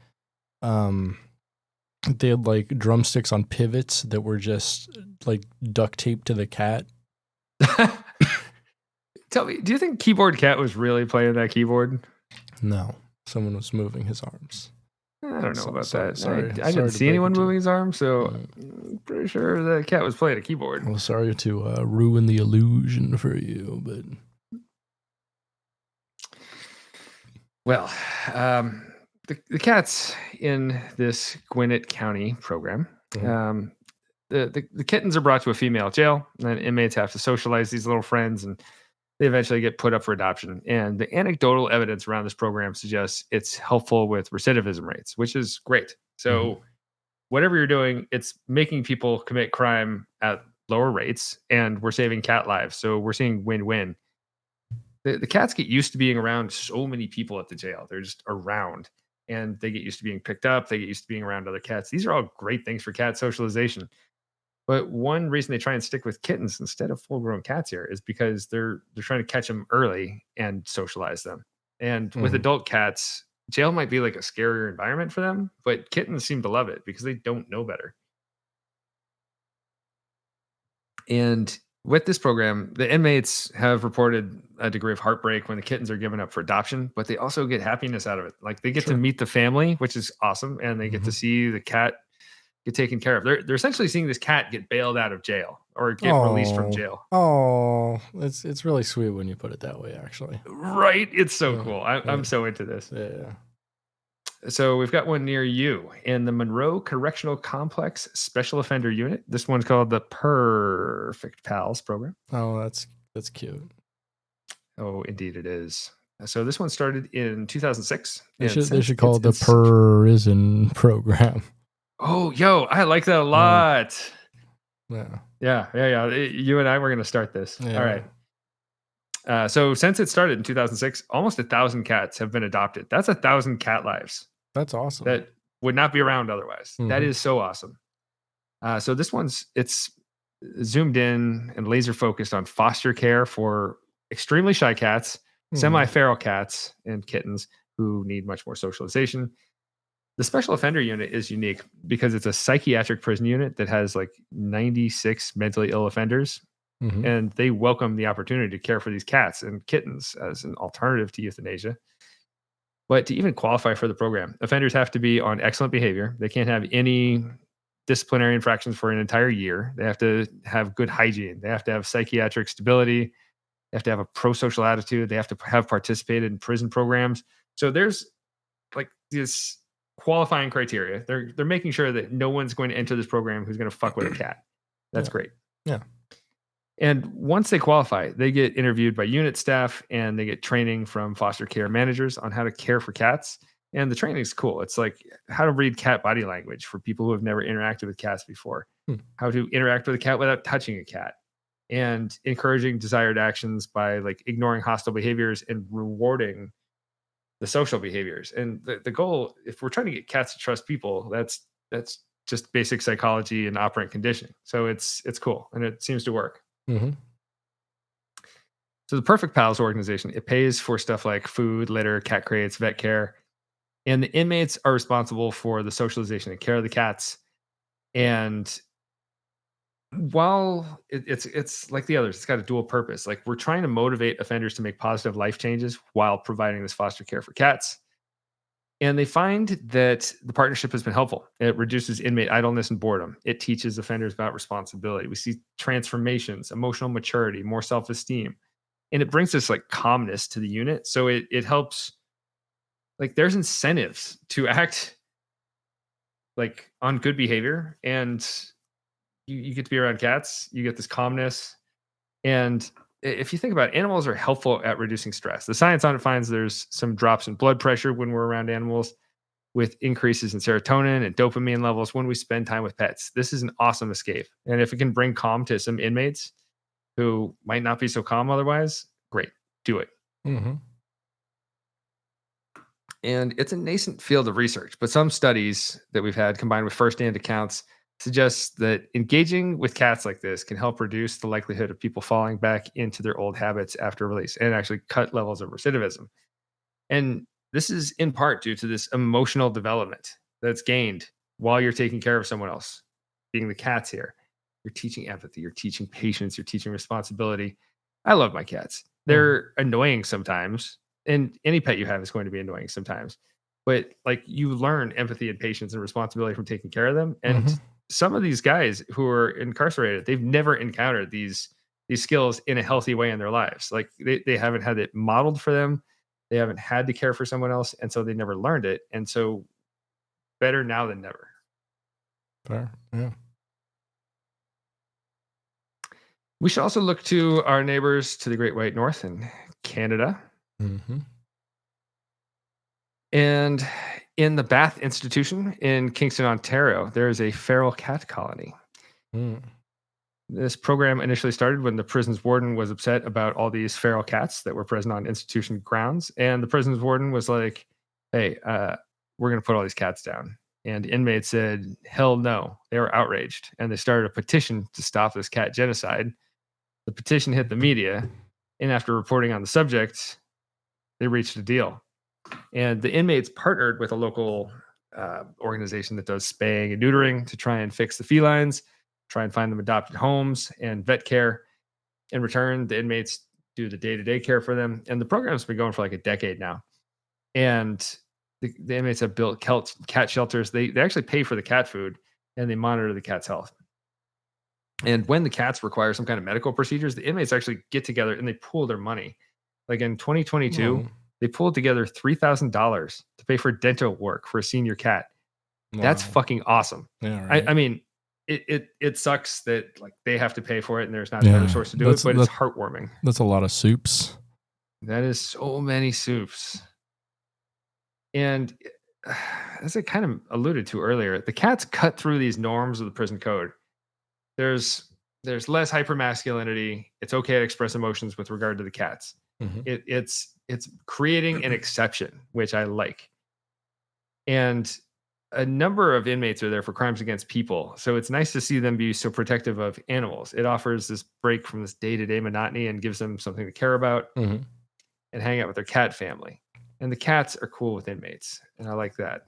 Speaker 2: they had like drumsticks on pivots that were just like duct taped to the cat.
Speaker 1: Tell me, do you think Keyboard Cat was really playing that keyboard?
Speaker 2: No, someone was moving his arms.
Speaker 1: I don't know about that.
Speaker 2: Sorry,
Speaker 1: I didn't see anyone moving his arms, so I'm pretty sure the cat was playing a keyboard.
Speaker 2: Well, sorry to ruin the illusion for you, but
Speaker 1: well, the cats in this Gwinnett County program, the kittens are brought to a female jail, and inmates have to socialize these little friends, and they eventually get put up for adoption. And the anecdotal evidence around this program suggests it's helpful with recidivism rates, which is great. So whatever you're doing, it's making people commit crime at lower rates, and we're saving cat lives. So we're seeing win-win. The cats get used to being around so many people at the jail. They're just around, and they get used to being picked up. They get used to being around other cats. These are all great things for cat socialization. But one reason they try and stick with kittens instead of full-grown cats here is because they're trying to catch them early and socialize them. And with adult cats, jail might be like a scarier environment for them, but kittens seem to love it because they don't know better. And with this program, the inmates have reported a degree of heartbreak when the kittens are given up for adoption, but they also get happiness out of it. Like they get to meet the family, which is awesome, and they get to see the cat get taken care of. They're essentially seeing this cat get bailed out of jail or get released from jail.
Speaker 2: Oh, it's really sweet when you put it that way, actually.
Speaker 1: Right? It's so cool. I'm so into this.
Speaker 2: Yeah.
Speaker 1: So we've got one near you in the Monroe Correctional Complex Special Offender Unit. This one's called the Perfect Pals program.
Speaker 2: Oh, that's cute.
Speaker 1: Oh, indeed it is. So this one started in 2006.
Speaker 2: They should call it the Purrrison program.
Speaker 1: Oh, yo, I like that a lot.
Speaker 2: Yeah.
Speaker 1: Yeah. You and I were going to start this.
Speaker 2: Yeah.
Speaker 1: All right. So since it started in 2006, almost 1,000 cats have been adopted. That's 1,000 cat lives.
Speaker 2: That's awesome.
Speaker 1: That would not be around otherwise. That is so awesome. So this it's zoomed in and laser focused on foster care for extremely shy cats, semi-feral cats, and kittens who need much more socialization. The special offender unit is unique because it's a psychiatric prison unit that has like 96 mentally ill offenders, and they welcome the opportunity to care for these cats and kittens as an alternative to euthanasia. But to even qualify for the program, offenders have to be on excellent behavior. They can't have any disciplinary infractions for an entire year. They have to have good hygiene. They have to have psychiatric stability. They have to have a pro-social attitude. They have to have participated in prison programs. So there's like this qualifying criteria. They're making sure that no one's going to enter this program who's going to fuck with a cat. That's great.
Speaker 2: Yeah.
Speaker 1: And once they qualify, they get interviewed by unit staff and they get training from foster care managers on how to care for cats. And the training is cool. It's like how to read cat body language for people who have never interacted with cats before, how to interact with a cat without touching a cat, and encouraging desired actions by like ignoring hostile behaviors and rewarding the social behaviors. And the goal, if we're trying to get cats to trust people, that's just basic psychology and operant conditioning. So it's cool and it seems to work. So the Perfect Pals organization, it pays for stuff like food, litter, cat crates, vet care, and the inmates are responsible for the socialization and care of the cats. And while it's like the others, it's got a dual purpose. Like we're trying to motivate offenders to make positive life changes while providing this foster care for cats. And they find that the partnership has been helpful. It reduces inmate idleness and boredom. It teaches offenders about responsibility. We see transformations, emotional maturity, more self-esteem. And it brings this like calmness to the unit. So it helps, like there's incentives to act like on good behavior, and you get to be around cats. You get this calmness, and if you think about it, animals are helpful at reducing stress. The science on it finds there's some drops in blood pressure when we're around animals, with increases in serotonin and dopamine levels when we spend time with pets. This is an awesome escape. And if it can bring calm to some inmates who might not be so calm otherwise, great, do it.
Speaker 2: Mm-hmm.
Speaker 1: And it's a nascent field of research, but some studies that we've had combined with firsthand accounts suggest that engaging with cats like this can help reduce the likelihood of people falling back into their old habits after release and actually cut levels of recidivism. And this is in part due to this emotional development that's gained while you're taking care of someone else, being the cats here. You're teaching empathy, you're teaching patience, you're teaching responsibility. I love my cats. They're annoying sometimes, and any pet you have is going to be annoying sometimes. But like, you learn empathy and patience and responsibility from taking care of them. And some of these guys who are incarcerated, they've never encountered these skills in a healthy way in their lives. Like they haven't had it modeled for them. They haven't had to care for someone else, and so they never learned it. And so, better now than never.
Speaker 2: Fair, yeah.
Speaker 1: We should also look to our neighbors to the Great White North in Canada.
Speaker 2: Mm-hmm.
Speaker 1: And in the Bath Institution in Kingston, Ontario, there is a feral cat colony. This program initially started when the prison's warden was upset about all these feral cats that were present on institution grounds. And the prison's warden was like, hey, we're going to put all these cats down. And inmates said, hell no. They were outraged. And they started a petition to stop this cat genocide. The petition hit the media. And after reporting on the subject, they reached a deal. And the inmates partnered with a local organization that does spaying and neutering to try and fix the felines, try and find them adopted homes and vet care. In return, the inmates do the day-to-day care for them. And the program's been going for like a decade now. And the inmates have built cat shelters. They actually pay for the cat food, and they monitor the cat's health. And when the cats require some kind of medical procedures, the inmates actually get together and they pool their money. Like in 2022, they pulled together $3,000 to pay for dental work for a senior cat. That's fucking awesome.
Speaker 2: Yeah, right.
Speaker 1: I mean, it sucks that like they have to pay for it and there's not another source to do it, but it's heartwarming.
Speaker 2: That's a lot of soups.
Speaker 1: That is so many soups. And as I kind of alluded to earlier, the cats cut through these norms of the prison code. There's less hypermasculinity. It's okay to express emotions with regard to the cats. It's creating an exception, which I like. And a number of inmates are there for crimes against people. So it's nice to see them be so protective of animals. It offers this break from this day-to-day monotony and gives them something to care about and hang out with their cat family. And the cats are cool with inmates. And I like that.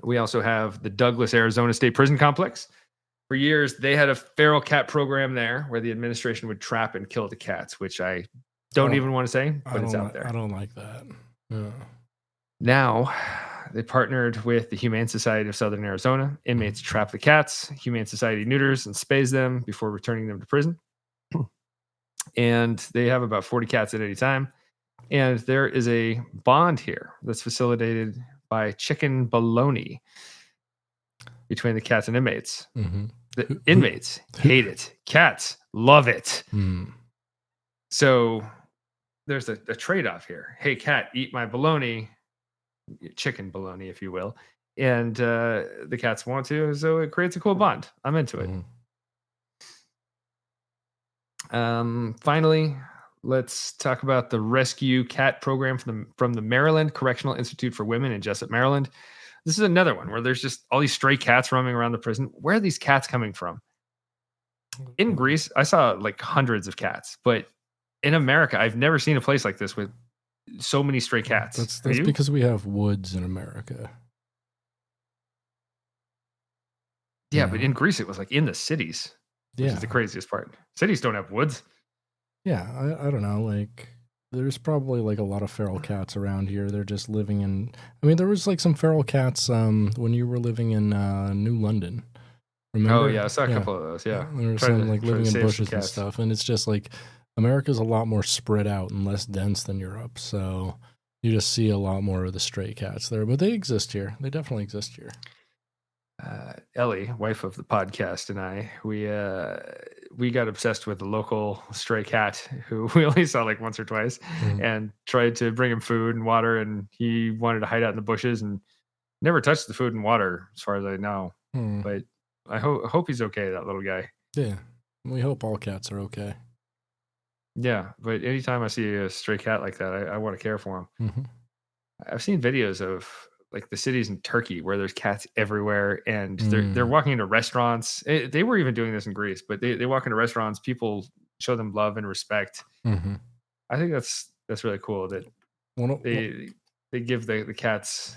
Speaker 1: We also have the Douglas, Arizona State Prison Complex. For years, they had a feral cat program there where the administration would trap and kill the cats, which I don't even want to say, but it's out there.
Speaker 2: I don't like that. Yeah.
Speaker 1: Now, they partnered with the Humane Society of Southern Arizona. Inmates trap the cats. Humane Society neuters and spays them before returning them to prison. And they have about 40 cats at any time. And there is a bond here that's facilitated by chicken bologna between the cats and inmates. The inmates hate it. Cats love it. So there's a trade-off here. Hey, cat, eat my bologna, chicken bologna, if you will. And the cats want to, so it creates a cool bond. I'm into it. Finally, let's talk about the Rescue Cat program from the Maryland Correctional Institute for Women in Jessup, Maryland. This is another one where there's just all these stray cats roaming around the prison. Where are these cats coming from? In Greece, I saw like hundreds of cats, but in America, I've never seen a place like this with so many stray cats.
Speaker 2: That's because we have woods in America.
Speaker 1: Yeah, but in Greece, it was like in the cities, which is the craziest part. Cities don't have woods.
Speaker 2: Yeah, I don't know. Like, there's probably like a lot of feral cats around here. They're just living in. I mean, there was like some feral cats when you were living in New London. Remember?
Speaker 1: Oh yeah, I saw a couple of those. Yeah,
Speaker 2: there were some like living in bushes and stuff, and it's just like America's a lot more spread out and less dense than Europe. So You just see a lot more of the stray cats there, but they exist here. They definitely exist here.
Speaker 1: Ellie, wife of the podcast, and I, we got obsessed with the local stray cat who we only saw like once or twice, and tried to bring him food and water, and he wanted to hide out in the bushes and never touched the food and water, as far as I know. But I hope he's okay, that little guy.
Speaker 2: Yeah, we hope all cats are okay.
Speaker 1: Yeah, but anytime I see a stray cat like that, I want to care for him.
Speaker 2: Mm-hmm.
Speaker 1: I've seen videos of like the cities in Turkey where there's cats everywhere, and they're walking into restaurants. They were even doing this in Greece, but they walk into restaurants. People show them love and respect.
Speaker 2: Mm-hmm.
Speaker 1: I think that's really cool that they give the cats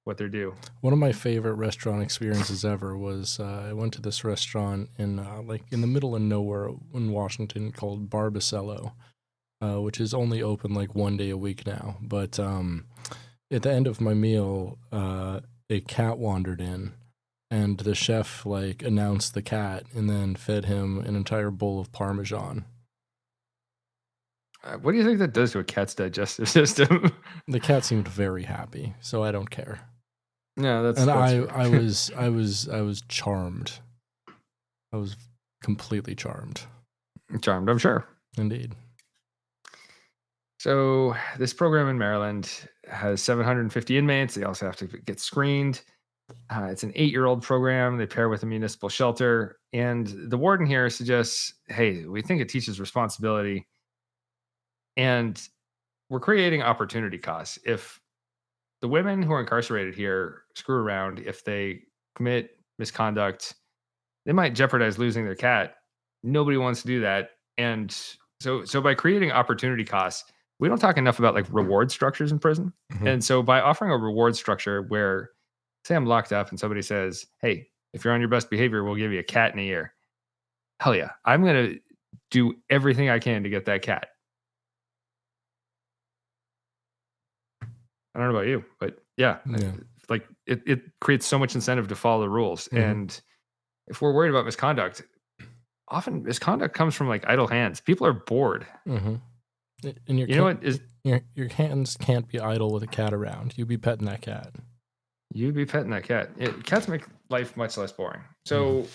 Speaker 1: what they're due.
Speaker 2: One of my favorite restaurant experiences ever was I went to this restaurant in like in the middle of nowhere in Washington called Barbacello, which is only open like 1 day a week now. But at the end of my meal, a cat wandered in, and the chef like announced the cat and then fed him an entire bowl of Parmesan.
Speaker 1: What do you think that does to a cat's digestive system?
Speaker 2: The cat seemed very happy, so I don't care.
Speaker 1: Yeah, that's.
Speaker 2: And
Speaker 1: that's
Speaker 2: I was charmed. I was completely charmed.
Speaker 1: Charmed, I'm sure.
Speaker 2: Indeed.
Speaker 1: So this program in Maryland has 750 inmates. They also have to get screened. It's an 8-year-old program. They pair with a municipal shelter. And the warden here suggests, hey, we think it teaches responsibility. And we're creating opportunity costs. If the women who are incarcerated here screw around, if they commit misconduct, they might jeopardize losing their cat. Nobody wants to do that. And so by creating opportunity costs, we don't talk enough about like reward structures in prison.
Speaker 2: Mm-hmm.
Speaker 1: And so by offering a reward structure where, say I'm locked up and somebody says, hey, if you're on your best behavior, we'll give you a cat in a year. Hell yeah. I'm going to do everything I can to get that cat. I don't know about you, but yeah. Like it creates so much incentive to follow the rules.
Speaker 2: Mm-hmm.
Speaker 1: And if we're worried about misconduct, often misconduct comes from like idle hands. People are bored.
Speaker 2: Mm-hmm. And
Speaker 1: you know what is
Speaker 2: your hands can't be idle with a cat around. You be petting that cat.
Speaker 1: You be petting that cat. Cats make life much less boring. So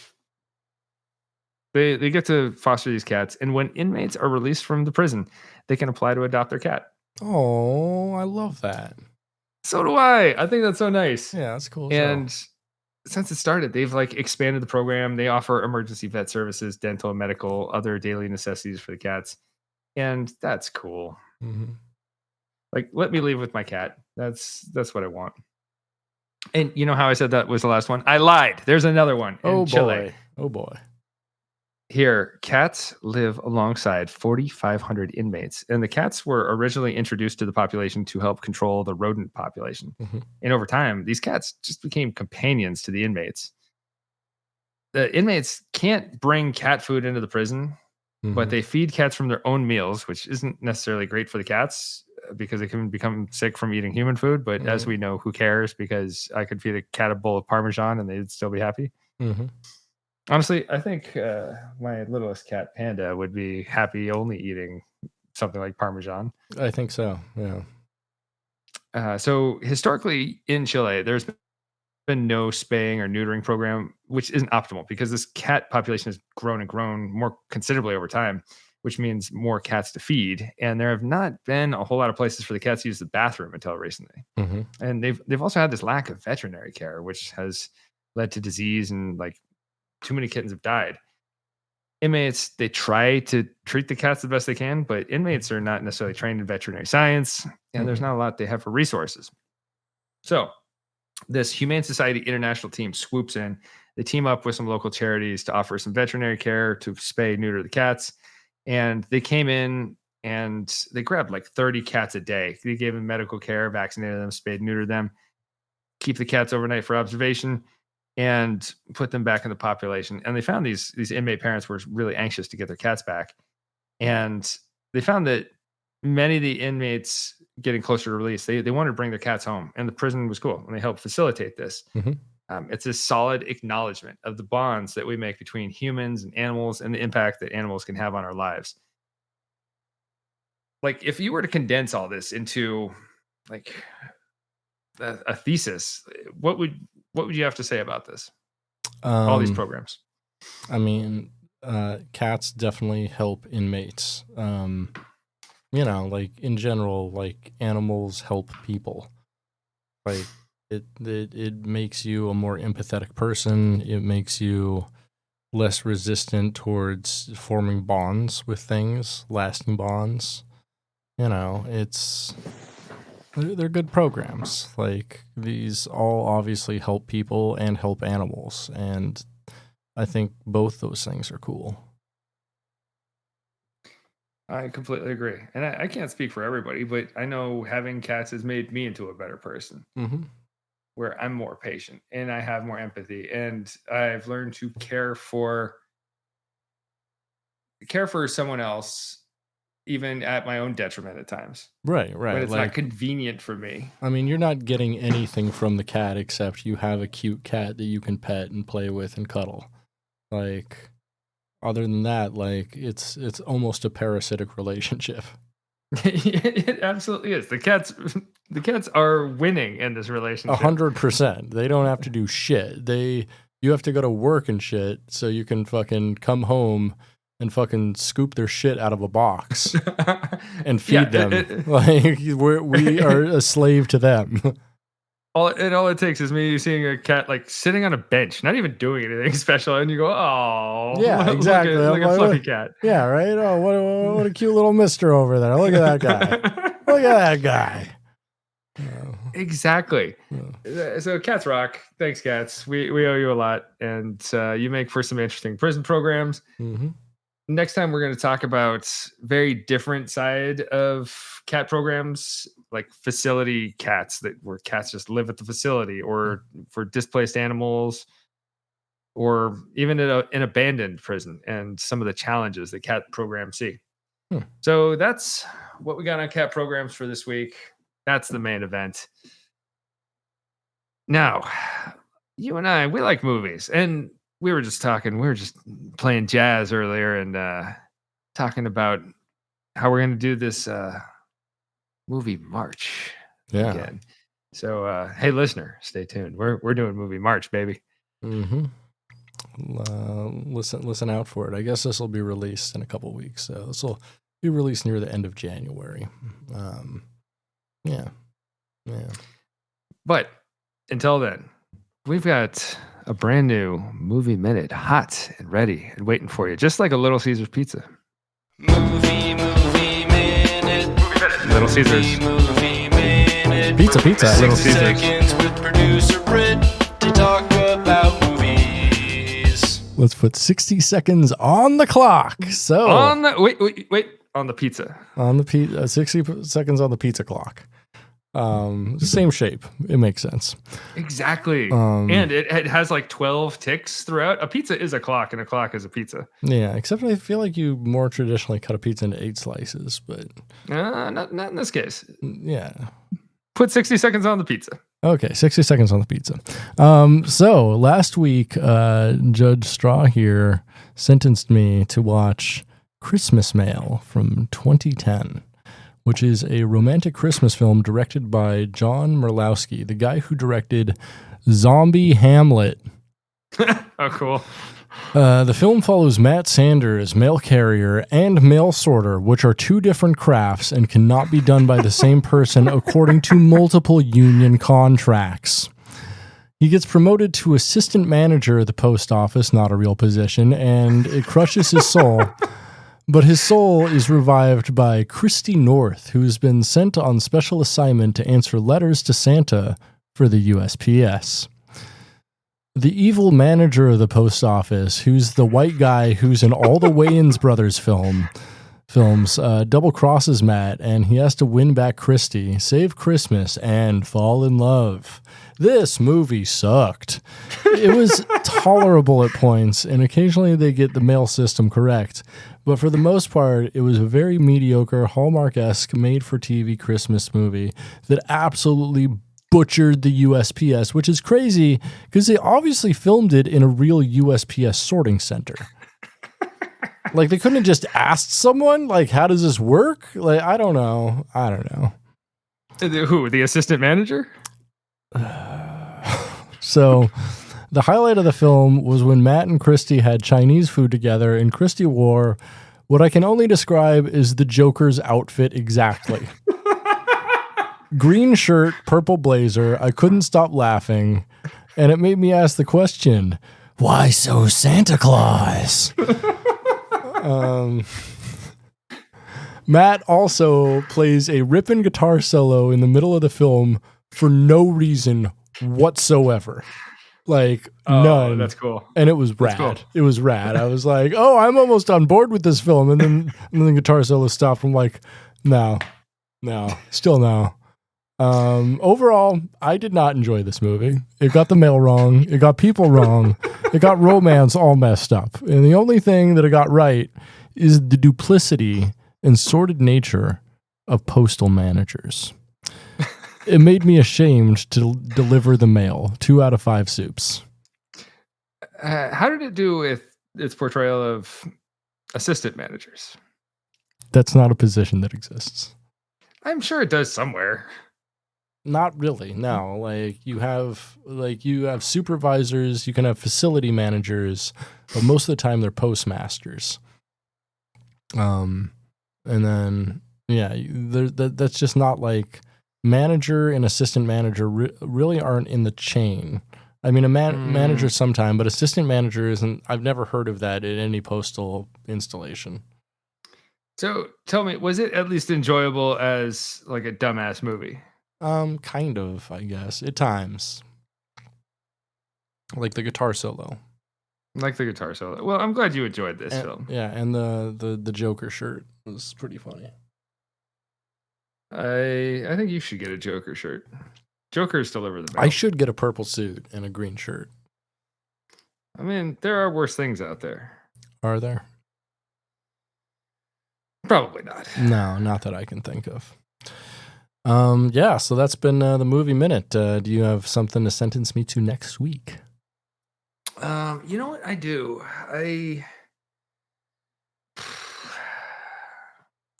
Speaker 1: they get to foster these cats, and when inmates are released from the prison, they can apply to adopt their cat.
Speaker 2: Oh, I love that.
Speaker 1: So do I. I think that's so nice.
Speaker 2: Yeah, that's cool.
Speaker 1: And since it started, they've like expanded the program. They offer emergency vet services, dental, medical, other daily necessities for the cats. And that's cool.
Speaker 2: Mm-hmm.
Speaker 1: Like, let me leave with my cat. That's what I want. And you know how I said that was the last one? I lied. There's another one in Chile.
Speaker 2: Oh boy.
Speaker 1: Here, cats live alongside 4,500 inmates. And the cats were originally introduced to the population to help control the rodent population.
Speaker 2: Mm-hmm.
Speaker 1: And over time, these cats just became companions to the inmates. The inmates can't bring cat food into the prison, but they feed cats from their own meals, which isn't necessarily great for the cats because they can become sick from eating human food. But as we know, who cares? Because I could feed a cat a bowl of Parmesan and they'd still be happy.
Speaker 2: Mm-hmm.
Speaker 1: Honestly, I think my littlest cat, Panda, would be happy only eating something like Parmesan.
Speaker 2: I think so, yeah.
Speaker 1: So historically in Chile, there's been no spaying or neutering program, which isn't optimal because this cat population has grown and grown more considerably over time, which means more cats to feed. And there have not been a whole lot of places for the cats to use the bathroom until recently.
Speaker 2: Mm-hmm.
Speaker 1: And they've also had this lack of veterinary care, which has led to disease and like too many kittens have died. Inmates, they try to treat the cats the best they can, but inmates are not necessarily trained in veterinary science, and there's not a lot they have for resources. So this Humane Society International team swoops in. They team up with some local charities to offer some veterinary care to spay, neuter the cats. And they came in and they grabbed like 30 cats a day. They gave them medical care, vaccinated them, spayed, neutered them, keep the cats overnight for observation, and put them back in the population. And they found these inmate parents were really anxious to get their cats back. And they found that many of the inmates getting closer to release, they wanted to bring their cats home, and the prison was cool. And they helped facilitate this.
Speaker 2: Mm-hmm.
Speaker 1: It's a solid acknowledgement of the bonds that we make between humans and animals and the impact that animals can have on our lives. Like if you were to condense all this into like a thesis, what would you have to say about this? All these programs.
Speaker 2: I mean, cats definitely help inmates. Like in general, like animals help people. Like it makes you a more empathetic person. It makes you less resistant towards forming bonds with things, lasting bonds. They're good programs. Like these all obviously help people and help animals, and I think both those things are cool.
Speaker 1: I completely agree. And I can't speak for everybody, but I know having cats has made me into a better person, where I'm more patient and I have more empathy, and I've learned to care for someone else, even at my own detriment at times.
Speaker 2: Right.
Speaker 1: When it's
Speaker 2: like,
Speaker 1: not convenient for me.
Speaker 2: I mean, you're not getting anything from the cat except you have a cute cat that you can pet and play with and cuddle. Like, other than that, like it's almost a parasitic relationship.
Speaker 1: It absolutely is. The cats are winning in this relationship.
Speaker 2: 100%. They don't have to do shit. You have to go to work and shit so you can fucking come home and fucking scoop their shit out of a box and feed them. Like we are a slave to them.
Speaker 1: All it takes is me seeing a cat like sitting on a bench, not even doing anything special, and you go, "Oh,
Speaker 2: yeah, exactly,
Speaker 1: look at fluffy cat."
Speaker 2: Yeah, right. Oh, what a cute little mister over there. Look at that guy. Look at that guy.
Speaker 1: Exactly. Yeah. So cats rock. Thanks, cats. We owe you a lot, and you make for some interesting prison programs.
Speaker 2: Mm-hmm.
Speaker 1: Next time we're going to talk about very different side of cat programs, like facility cats, where cats just live at the facility, or for displaced animals, or even in an abandoned prison, and some of the challenges that cat programs see. So that's what we got on cat programs for this week. That's the main event. Now, you and I, we like movies, and we were just playing jazz earlier and talking about how we're going to do this movie March again. So, hey, listener, stay tuned. We're doing movie March, baby.
Speaker 2: Mm-hmm. Listen out for it. I guess this will be released in a couple weeks. So this will be released near the end of January. Yeah.
Speaker 1: But until then, we've got a brand new movie minute, hot and ready and waiting for you, just like a Little Caesars pizza.
Speaker 6: Movie minute.
Speaker 1: Little Caesars.
Speaker 6: Movie minute.
Speaker 2: Pizza.
Speaker 1: Little
Speaker 6: 60
Speaker 1: Caesars.
Speaker 6: seconds with producer Brit to talk about movies.
Speaker 2: Let's put 60 seconds on the clock. So
Speaker 1: Wait, on the pizza.
Speaker 2: On the pizza, 60 seconds on the pizza clock. Same shape. It makes sense.
Speaker 1: Exactly. And it has like 12 ticks throughout. A pizza is a clock, and a clock is a pizza.
Speaker 2: Yeah, except I feel like you more traditionally cut a pizza into 8 slices, but
Speaker 1: not in this case.
Speaker 2: Yeah.
Speaker 1: Put 60 seconds on the pizza.
Speaker 2: Okay, 60 seconds on the pizza. So last week, Judge Strah here sentenced me to watch Christmas Mail from 2010. Which is a romantic Christmas film directed by John Merlowski, the guy who directed Zombie Hamlet.
Speaker 1: Oh, cool.
Speaker 2: The film follows Matt Sanders, mail carrier, and mail sorter, which are 2 different crafts and cannot be done by the same person according to multiple union contracts. He gets promoted to assistant manager of the post office, not a real position, and it crushes his soul. But his soul is revived by Christy North, who's been sent on special assignment to answer letters to Santa for the USPS. The evil manager of the post office, who's the white guy who's in all the Wayans Brothers films, double crosses Matt, and he has to win back Christy, save Christmas, and fall in love. This movie sucked. It was tolerable at points, and occasionally they get the mail system correct. But for the most part, it was a very mediocre, Hallmark-esque, made-for-TV Christmas movie that absolutely butchered the USPS, which is crazy because they obviously filmed it in a real USPS sorting center. Like, they couldn't have just asked someone, like, how does this work? Like, I don't know.
Speaker 1: Who? The assistant manager?
Speaker 2: So the highlight of the film was when Matt and Christy had Chinese food together, and Christy wore what I can only describe as the Joker's outfit exactly. Green shirt, purple blazer. I couldn't stop laughing, and it made me ask the question, why so Santa Claus? Matt also plays a ripping guitar solo in the middle of the film for no reason whatsoever. Like, none.
Speaker 1: That's cool.
Speaker 2: And it was rad.
Speaker 1: Cool.
Speaker 2: It was rad. I was like, oh, I'm almost on board with this film. And then the guitar solo stopped. I'm like, no, still no. Overall, I did not enjoy this movie. It got the mail wrong. It got people wrong. It got romance all messed up. And the only thing that it got right is the duplicity and sordid nature of postal managers. It made me ashamed to deliver the mail. 2 out of 5 soups.
Speaker 1: How did it do with its portrayal of assistant managers?
Speaker 2: That's not a position that exists.
Speaker 1: I'm sure it does somewhere.
Speaker 2: Not really. No, you have supervisors, you can have facility managers, but most of the time they're postmasters. And then that's just not like manager and assistant manager really aren't in the chain. I mean, a manager sometime, but assistant manager isn't. I've never heard of that in any postal installation.
Speaker 1: So tell me, was it at least enjoyable as like a dumbass movie?
Speaker 2: Kind of, I guess, at times. Like the guitar solo.
Speaker 1: Well, I'm glad you enjoyed this film.
Speaker 2: Yeah, and the Joker shirt was pretty funny.
Speaker 1: I think you should get a Joker shirt. Jokers deliver the mail.
Speaker 2: I should get a purple suit and a green shirt.
Speaker 1: I mean, there are worse things out there.
Speaker 2: Are there?
Speaker 1: Probably not.
Speaker 2: No, not that I can think of. Yeah, so that's been the movie minute. Do you have something to sentence me to next week?
Speaker 1: You know what I do?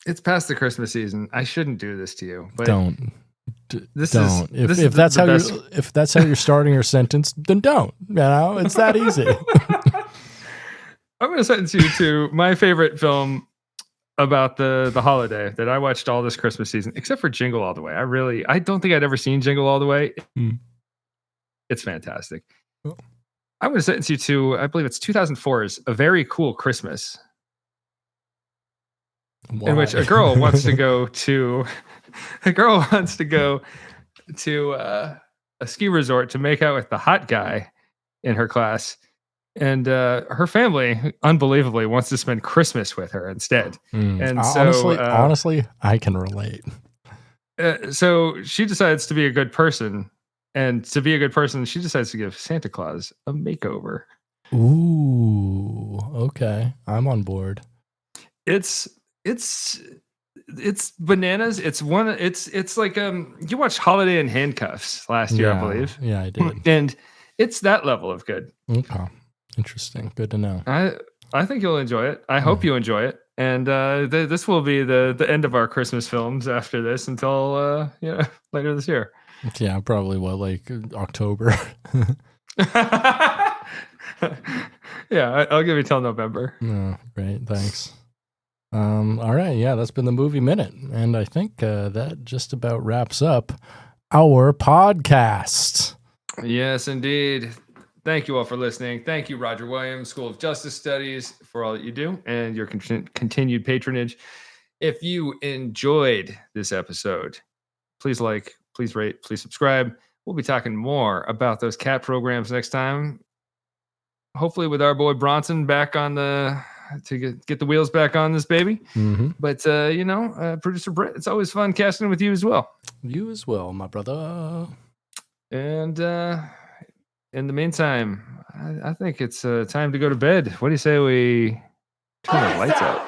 Speaker 1: It's past the Christmas season. I shouldn't do this to you, but
Speaker 2: don't. Don't.
Speaker 1: If
Speaker 2: that's how you're starting your sentence, then don't. You know, it's that easy.
Speaker 1: I'm going to sentence you to my favorite film about the holiday that I watched all this Christmas season, except for Jingle All the Way. I don't think I'd ever seen Jingle All the Way. It's fantastic.
Speaker 2: Oh.
Speaker 1: I'm going to sentence you to, I believe it's 2004's A Very Cool Christmas.
Speaker 2: Why?
Speaker 1: In which a girl wants to go to a ski resort to make out with the hot guy in her class, and her family unbelievably wants to spend Christmas with her instead. And so
Speaker 2: honestly, I can relate.
Speaker 1: So she decides to be a good person, and to be a good person, she decides to give Santa Claus a makeover.
Speaker 2: Ooh, okay, I'm on board.
Speaker 1: It's bananas. It's like you watched Holiday in Handcuffs last year, I believe.
Speaker 2: Yeah, I did.
Speaker 1: And it's that level of good.
Speaker 2: Okay. Interesting. Good to know.
Speaker 1: I think you'll enjoy it. I hope you enjoy it. And this will be the end of our Christmas films after this until later this year.
Speaker 2: Yeah, probably like October.
Speaker 1: Yeah, I'll give you till November.
Speaker 2: Oh, great. Thanks. All right. Yeah, that's been the movie minute. And I think that just about wraps up our podcast.
Speaker 1: Yes, indeed. Thank you all for listening. Thank you, Roger Williams, School of Justice Studies, for all that you do and your continued patronage. If you enjoyed this episode, please like, please rate, please subscribe. We'll be talking more about those CAT programs next time. Hopefully with our boy Bronson back on to get the wheels back on this baby.
Speaker 2: Mm-hmm.
Speaker 1: But, producer Brit, it's always fun casting with you as well.
Speaker 2: You as well, my brother.
Speaker 1: And in the meantime, I think it's time to go to bed. What do you say we turn the lights out?